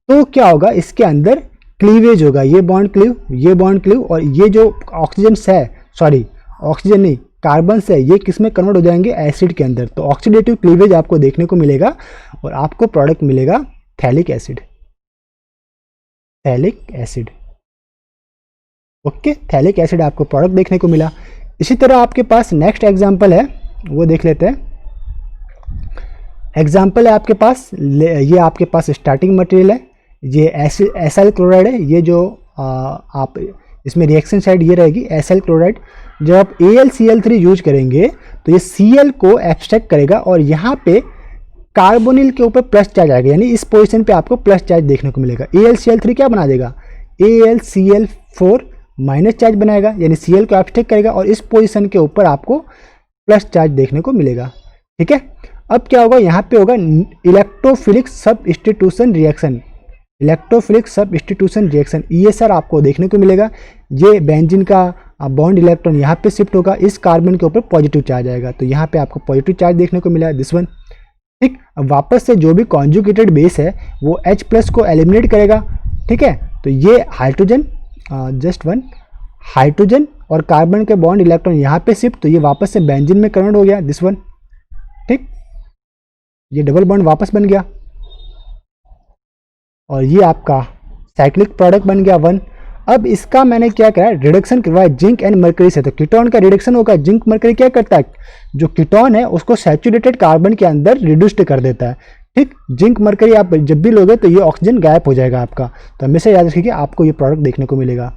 तो क्या होगा, इसके अंदर क्लीवेज होगा, ये बॉन्ड क्लीव, ये बॉन्ड क्लीव, और ये जो ऑक्सीजन है, सॉरी ऑक्सीजन नहीं कार्बन से, ये किस में कन्वर्ट हो जाएंगे, एसिड के अंदर। तो ऑक्सीडेटिव क्लीवेज आपको देखने को मिलेगा और आपको प्रोडक्ट मिलेगा phthalic acid. Okay, phthalic acid आपको प्रोडक्ट देखने को मिला। इसी तरह आपके पास नेक्स्ट एग्जांपल है, वो देख लेते हैं। एग्जांपल है आपके पास, ये आपके पास स्टार्टिंग मटेरियल है, ये एसाइल क्लोराइड है। ये जो आप इसमें रिएक्शन साइड ये रहेगी एसाइल क्लोराइड। जब आप AlCl3 यूज करेंगे तो ये Cl को एब्स्ट्रैक्ट करेगा और यहाँ पे कार्बोनिल के ऊपर प्लस चार्ज आएगा, यानी इस पोजीशन पे आपको प्लस चार्ज देखने को मिलेगा। AlCl3 क्या बना देगा, AlCl4 माइनस चार्ज बनाएगा, यानी Cl को एब्स्ट्रैक्ट करेगा और इस पोजीशन के ऊपर आपको प्लस चार्ज देखने को मिलेगा। ठीक है, अब क्या होगा, यहाँ पे होगा इलेक्ट्रोफिलिक सबस्टिट्यूशन रिएक्शन। ESR आपको देखने को मिलेगा। ये बेंजीन का बॉन्ड इलेक्ट्रॉन यहाँ पे शिफ्ट होगा, इस कार्बन के ऊपर पॉजिटिव चार्ज आएगा, तो यहाँ पे आपको पॉजिटिव चार्ज देखने को मिला है, दिस वन। ठीक, अब वापस से जो भी कॉन्जुगेटेड बेस है वो H+ को एलिमिनेट करेगा। ठीक है, तो ये हाइड्रोजन, जस्ट वन हाइड्रोजन और कार्बन के बॉन्ड इलेक्ट्रॉन यहाँ पे शिफ्ट, तो ये वापस से बेंजीन में कन्वर्ट हो गया, दिस वन। ठीक, ये डबल बॉन्ड वापस बन गया और ये आपका साइक्लिक प्रोडक्ट बन गया 1। अब इसका मैंने क्या करा, रिडक्शन करवाया जिंक एंड मरकरी से, तो कीटोन का रिडक्शन होगा। जिंक मरकरी क्या करता है, जो कीटोन है उसको सैचुरेटेड कार्बन के अंदर रिड्यूस्ड कर देता है। ठीक, जिंक मरकरी आप जब भी लोगे तो ये ऑक्सीजन गायब हो जाएगा आपका, तो हमेशा याद रखिए आपको ये प्रोडक्ट देखने को मिलेगा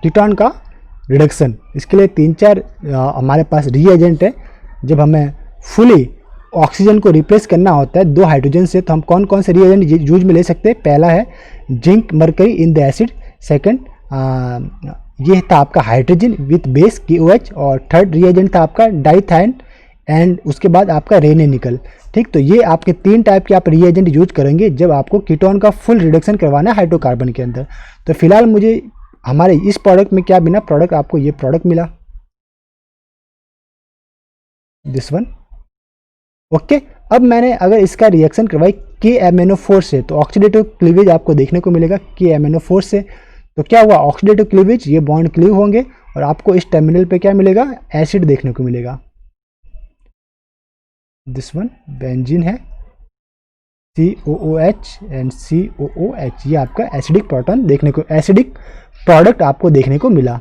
कीटोन का रिडक्शन। इसके लिए 3-4 हमारे पास रीएजेंट है। जब हमें फुली ऑक्सीजन को रिप्लेस करना होता है 2 हाइड्रोजन से, तो हम कौन कौन से रीएजेंट यूज में ले सकते हैं। पहला है zinc mercury in the acid, second ये था आपका हाइड्रोजन विथ बेस KOH, और थर्ड रीएजेंट था आपका डाइथाइन, एंड उसके बाद आपका रेने निकल। ठीक, तो ये आपके 3 टाइप के आप रीएजेंट यूज करेंगे जब आपको कीटोन का फुल रिडक्शन करवाना है हाइड्रोकार्बन के अंदर। तो फिलहाल मुझे हमारे इस प्रोडक्ट में क्या बिना प्रोडक्ट, आपको ये प्रोडक्ट मिला, दिस वन। ओके, अब मैंने अगर इसका रिएक्शन करवाई KMnO4 से, तो ऑक्सीडेटिव क्लीवेज आपको देखने को मिलेगा KMnO4 से। तो क्या हुआ, ऑक्सीडेटिव क्लीवेज, ये बॉन्ड क्लीव होंगे और आपको इस टर्मिनल पे क्या मिलेगा, एसिड देखने को मिलेगा, दिस वन। बेंजीन है COOH एंड COOH, ये आपका एसिडिक प्रोटॉन देखने को, एसिडिक प्रोडक्ट आपको देखने को मिला।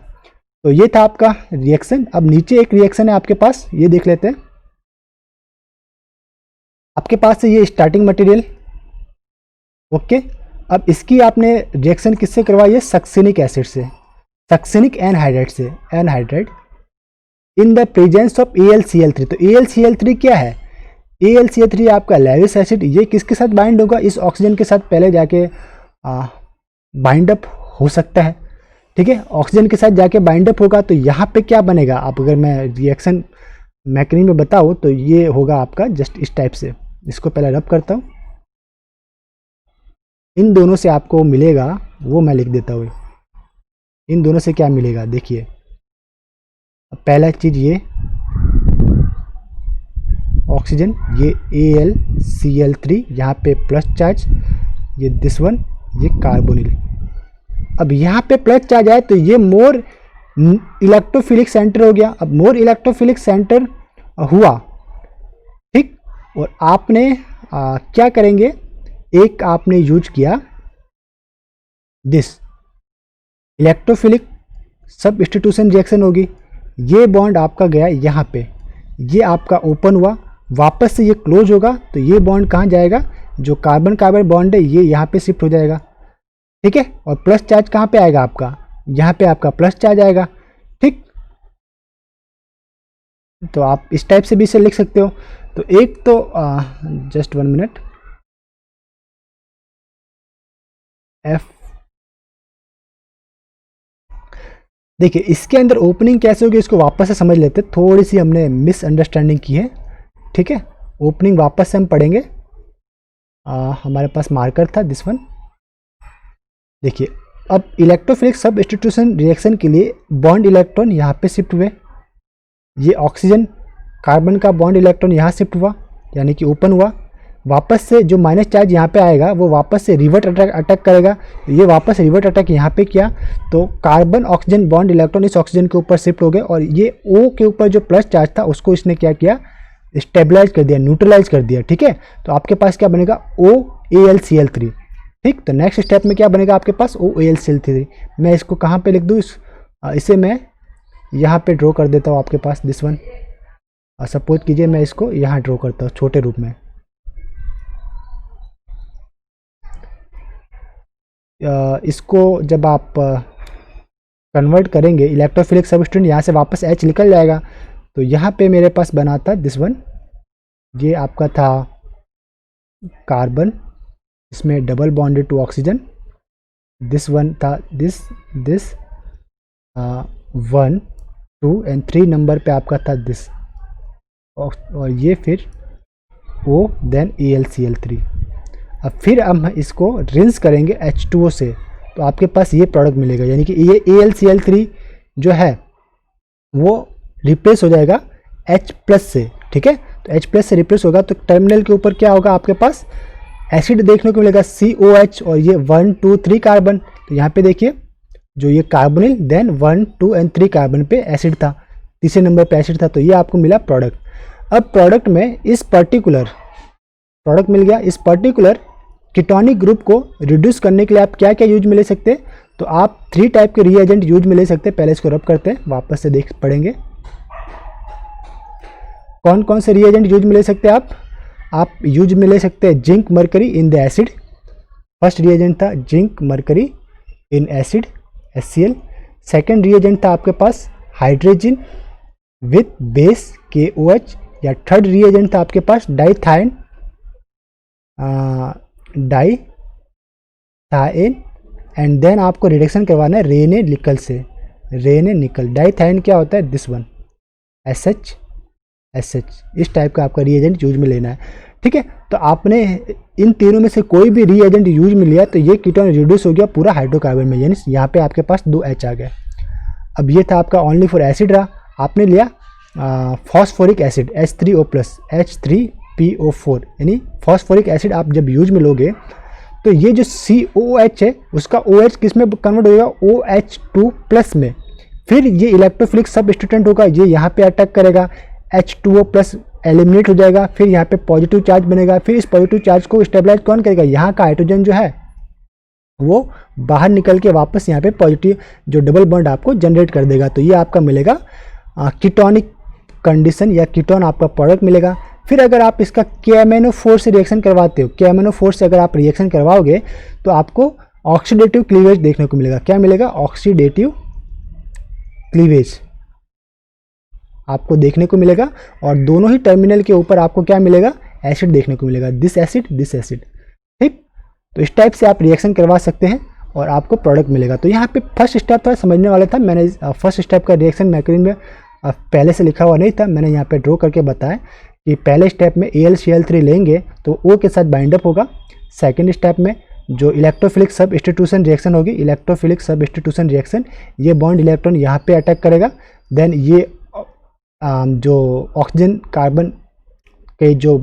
तो ये था आपका रिएक्शन। अब नीचे एक रिएक्शन है आपके पास, ये देख लेते हैं। आपके पास है ये स्टार्टिंग मटेरियल। ओके, अब इसकी आपने रिएक्शन किससे करवाई है, सक्सिनिक एसिड से, सक्सिनिक एनहाइड्राइड से, anhydride in the presence of AlCl3। तो AlCl3 क्या है, AlCl3 आपका लेविस एसिड, ये किसके साथ बाइंड होगा, इस ऑक्सीजन के साथ पहले जाके बाइंड अप हो सकता है। ठीक है, ऑक्सीजन के साथ जाके बाइंड अप होगा, तो यहाँ पे क्या बनेगा, आप अगर मैं रिएक्शन मैकेनिज्म में बताऊँ तो ये होगा आपका जस्ट इस टाइप से। इसको पहले रब करता हूँ, इन दोनों से आपको मिलेगा, वो मैं लिख देता हूँ। इन दोनों से क्या मिलेगा देखिए, पहला चीज़ ये ऑक्सीजन, ये AlCl3, यहाँ पे प्लस चार्ज, ये दिस वन, ये कार्बोनिल। अब यहाँ पे प्लस चार्ज आए तो ये मोर इलेक्ट्रोफिलिक सेंटर हो गया। अब मोर इलेक्ट्रोफिलिक सेंटर हुआ, ठीक। और आपने क्या करेंगे, एक आपने यूज किया दिस इलेक्ट्रोफिलिक सबस्टिट्यूशन रिएक्शन होगी। ये बॉन्ड आपका गया यहाँ पे, ये आपका ओपन हुआ, वापस से ये क्लोज होगा तो ये बॉन्ड कहाँ जाएगा, जो कार्बन कार्बन बॉन्ड है ये यहाँ पे शिफ्ट हो जाएगा, ठीक है। और प्लस चार्ज कहाँ पे आएगा आपका, यहाँ पे आपका प्लस चार्ज आएगा, ठीक। तो आप इस टाइप से भी इसे लिख सकते हो। तो एक तो जस्ट 1 मिनट, F देखिए इसके अंदर ओपनिंग कैसे होगी इसको वापस से समझ लेते हैं, थोड़ी सी हमने मिसअंडरस्टैंडिंग की है, ठीक है। ओपनिंग वापस से हम पढ़ेंगे। हमारे पास मार्कर था दिस वन। देखिए अब इलेक्ट्रोफिलिक सबस्टिट्यूशन रिएक्शन के लिए बॉन्ड इलेक्ट्रॉन यहाँ पे शिफ्ट हुए, ये ऑक्सीजन कार्बन का बॉन्ड इलेक्ट्रॉन यहाँ शिफ्ट हुआ यानी कि ओपन हुआ, वापस से जो माइनस चार्ज यहाँ पे आएगा वो वापस से रिवर्ट अटैक करेगा, तो ये वापस रिवर्ट अटैक यहाँ पे किया तो कार्बन ऑक्सीजन बॉन्ड इलेक्ट्रॉन इस ऑक्सीजन के ऊपर शिफ्ट हो गए और ये O के ऊपर जो प्लस चार्ज था उसको इसने क्या किया, स्टेबलाइज कर दिया, न्यूट्रलाइज कर दिया, ठीक है। तो आपके पास क्या बनेगा, OAlCl3, ठीक। तो नेक्स्ट स्टेप में क्या बनेगा आपके पास, OAlCl3। मैं इसको कहाँ पे लिख दूँ, इसे मैं यहाँ पे ड्रॉ कर देता हूँ आपके पास दिस वन। सपोज कीजिए मैं इसको यहाँ ड्रॉ करता हूँ छोटे रूप में। इसको जब आप कन्वर्ट करेंगे इलेक्ट्रोफिलिक सबस्टिट्यूशन, यहाँ से वापस H निकल जाएगा तो यहाँ पे मेरे पास बना था दिस वन, ये आपका था कार्बन, इसमें double bonded to oxygen, this one था दिस 1 2 एंड 3 नंबर पे आपका था दिस, और ये फिर O देन AlCl3। अब फिर हम इसको रिंस करेंगे H2O से तो आपके पास ये प्रोडक्ट मिलेगा, यानी कि ये AlCl3 जो है वो रिप्लेस हो जाएगा H+ से, ठीक है। तो H+ से रिप्लेस होगा तो टर्मिनल के ऊपर क्या होगा आपके पास, एसिड देखने को मिलेगा COH और ये 1 2 3 कार्बन। तो यहाँ पे देखिए जो ये कार्बोनिल देन 1 2 एंड 3 कार्बन पे एसिड था, तीसरे नंबर पे एसिड था, तो ये आपको मिला प्रोडक्ट। अब प्रोडक्ट में इस पर्टिकुलर प्रोडक्ट मिल गया, इस पर्टिकुलर कीटोनिक ग्रुप को रिड्यूस करने के लिए आप क्या क्या यूज में ले सकते हैं, तो आप 3 टाइप के रिएजेंट यूज में ले सकते हैं। पहले इसको रब करते हैं, वापस से देख पढ़ेंगे कौन कौन से रिएजेंट यूज में ले सकते हैं आप यूज में ले सकते हैं zinc mercury in the acid. First reagent था zinc mercury in acid HCl। Second reagent था आपके पास हाइड्रोजन विथ बेस KOH, या थर्ड रिएजेंट था आपके पास डाइथाइन एंड देन आपको रिडक्शन करवाना है रेने निकल से, रेने निकल। डाइथाइन क्या होता है, दिस वन SH। इस टाइप का आपका रिएजेंट यूज में लेना है, ठीक है। तो आपने इन तीनों में से कोई भी रिएजेंट यूज में लिया तो ये कीटोन रिड्यूस हो गया पूरा हाइड्रोकार्बन में, यानी यहाँ पे आपके पास 2 H आ गए। अब ये था आपका ओनली फॉर एसिड रहा, आपने लिया फॉस्फोरिक एसिड H3O+, H3PO4, यानी फॉस्फोरिक एसिड आप जब यूज में लोगे तो ये जो COH है उसका OH किस में कन्वर्ट होगा, OH2+ में। फिर ये इलेक्ट्रोफिलिक सबस्टिट्यूएंट होगा, ये यहाँ पे अटैक करेगा, H2O+ एलिमिनेट हो जाएगा, फिर यहाँ पे पॉजिटिव चार्ज बनेगा, फिर इस पॉजिटिव चार्ज को स्टेबलाइज कौन करेगा, यहाँ का हाइड्रोजन जो है वो बाहर निकल के वापस यहाँ पे पॉजिटिव जो डबल बॉन्ड आपको जनरेट कर देगा। तो ये आपका मिलेगा कीटोनिक कंडीशन या कीटोन आपका प्रोडक्ट मिलेगा। फिर अगर आप इसका KMnO4 से रिएक्शन करवाते हो, KMnO4 से अगर आप रिएक्शन करवाओगे तो आपको ऑक्सीडेटिव क्लीवेज देखने को मिलेगा। क्या मिलेगा, ऑक्सीडेटिव क्लीवेज आपको देखने को मिलेगा, और दोनों ही टर्मिनल के ऊपर आपको क्या मिलेगा, एसिड देखने को मिलेगा, दिस एसिड, ठीक। तो इस टाइप से आप रिएक्शन करवा सकते हैं और आपको प्रोडक्ट मिलेगा। तो यहाँ पे फर्स्ट स्टेप था, समझने वाला था, मैंने फर्स्ट स्टेप का रिएक्शन मैकेनिज्म में पहले से लिखा हुआ नहीं था, मैंने यहाँ पे ड्रॉ करके बताया कि पहले स्टेप में AlCl3 लेंगे तो O के साथ बाइंड अप होगा, सेकेंड स्टेप में जो इलेक्ट्रोफिलिक सबस्टिट्यूशन रिएक्शन होगी, इलेक्ट्रोफिलिक सबस्टिट्यूशन रिएक्शन, ये बॉन्ड इलेक्ट्रॉन यहाँ पे अटैक करेगा, देन ये जो ऑक्सीजन कार्बन के जो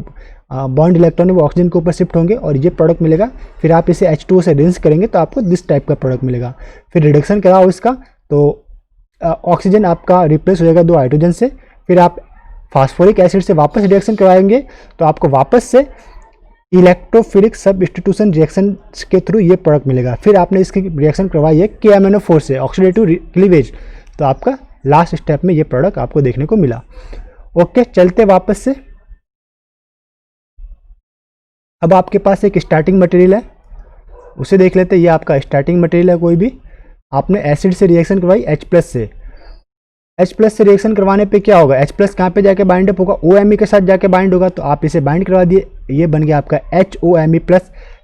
बॉन्ड इलेक्ट्रॉन है वो ऑक्सीजन के ऊपर शिफ्ट होंगे और ये प्रोडक्ट मिलेगा। फिर आप इसे H2O से रिंस करेंगे तो आपको दिस टाइप का प्रोडक्ट मिलेगा। फिर रिडक्शन कराओ इसका तो ऑक्सीजन आपका रिप्लेस हो जाएगा 2 हाइड्रोजन से। फिर आप फास्फोरिक एसिड से वापस रिएक्शन करवाएंगे तो आपको वापस से इलेक्ट्रोफिलिक सबस्टिट्यूशन रिएक्शन के थ्रू ये प्रोडक्ट मिलेगा। फिर आपने इसकी रिएक्शन करवाई है KMnO4 से ऑक्सीडेटिव क्लीवेज, तो आपका लास्ट स्टेप में ये प्रोडक्ट आपको देखने को मिला। ओके, चलते वापस से। अब आपके पास एक स्टार्टिंग मटेरियल है, उसे देख लेते हैं। ये आपका स्टार्टिंग मटेरियल है, कोई भी आपने एसिड से रिएक्शन करवाई H+ से। H+ से रिएक्शन करवाने पे क्या होगा, H+ कहाँ पे जाके बाइंड अप होगा, OMe के साथ जाके बाइंड होगा, तो आप इसे बाइंड करवा दिए, ये बन गया आपका HOMe+।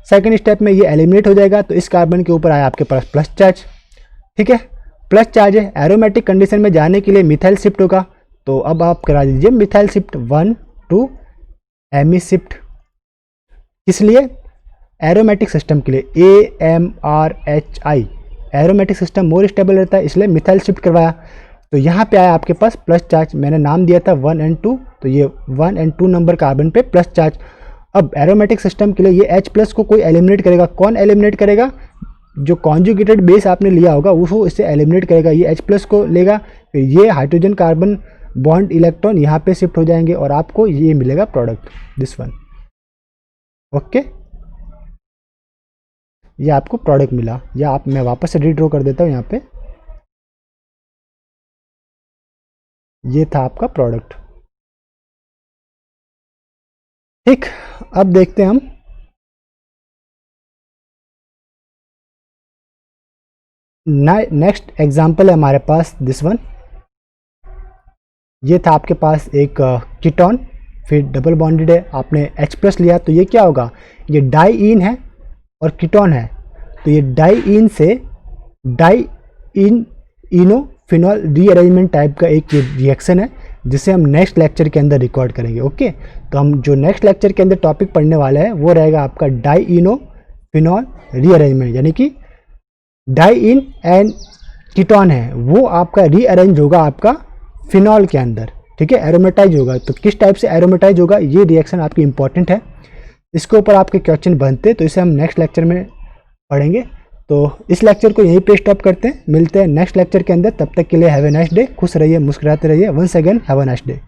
सेकेंड स्टेप में ये एलिमिनेट हो जाएगा, तो इस कार्बन के ऊपर आया आपके पास प्लस चार्ज। ठीक है, प्लस चार्ज है। एरोमेटिक कंडीशन में जाने के लिए मिथाइल शिफ्ट होगा, तो अब आप करा दीजिए methyl shift 1 to Ame shift. इसलिए एरोमेटिक सिस्टम के लिए AMRHI, aromatic system more stable रहता है, इसलिए मिथाइल शिफ्ट करवाया। तो यहाँ पे आया आपके पास प्लस चार्ज, मैंने नाम दिया था 1 and 2, तो ये 1 and 2 नंबर कार्बन पे प्लस चार्ज। अब एरोमेटिक सिस्टम के लिए ये H+ को कोई एलिमिनेट करेगा। कौन एलिमिनेट करेगा, जो कॉन्जुगेटेड बेस आपने लिया होगा वो इसे एलिमिनेट करेगा, ये H+ को लेगा। फिर ये हाइड्रोजन कार्बन बॉन्ड इलेक्ट्रॉन यहाँ पे शिफ्ट हो जाएंगे और आपको ये मिलेगा प्रोडक्ट, दिस वन। ओके, ये आपको प्रोडक्ट मिला। या आप, मैं वापस से रीड्रॉ कर देता हूँ यहाँ पे, ये था आपका प्रोडक्ट। ठीक, अब देखते हैं हम नेक्स्ट एग्जाम्पल है हमारे पास, दिस वन। ये था आपके पास एक कीटोन, फिर डबल बॉन्डेड है, आपने H+ लिया, तो ये क्या होगा, ये डाईइन है और कीटोन है, तो ये डाईइन से डाईइन इनो फिनॉल रीअरेंजमेंट टाइप का एक रिएक्शन है, जिसे हम नेक्स्ट लेक्चर के अंदर रिकॉर्ड करेंगे। ओके, तो हम जो नेक्स्ट लेक्चर के अंदर टॉपिक पढ़ने वाला है वो रहेगा आपका डाईइनो फिनॉल रीअरेंजमेंट, यानी कि डाईइन एंड कीटोन है वो आपका रीअरेंज होगा आपका फिनॉल के अंदर। ठीक है, एरोमेटाइज होगा। तो किस टाइप से एरोमेटाइज होगा, ये रिएक्शन आपकी इंपॉर्टेंट है, इसके ऊपर आपके क्वेश्चन बनते, तो इसे हम नेक्स्ट लेक्चर में पढ़ेंगे। तो इस लेक्चर को यहीं पे स्टॉप करते हैं, मिलते हैं नेक्स्ट लेक्चर के अंदर। तब तक के लिए हैव ए नाइस डे, खुश रहिए, मुस्कुराते रहिए। Once again have a nice day.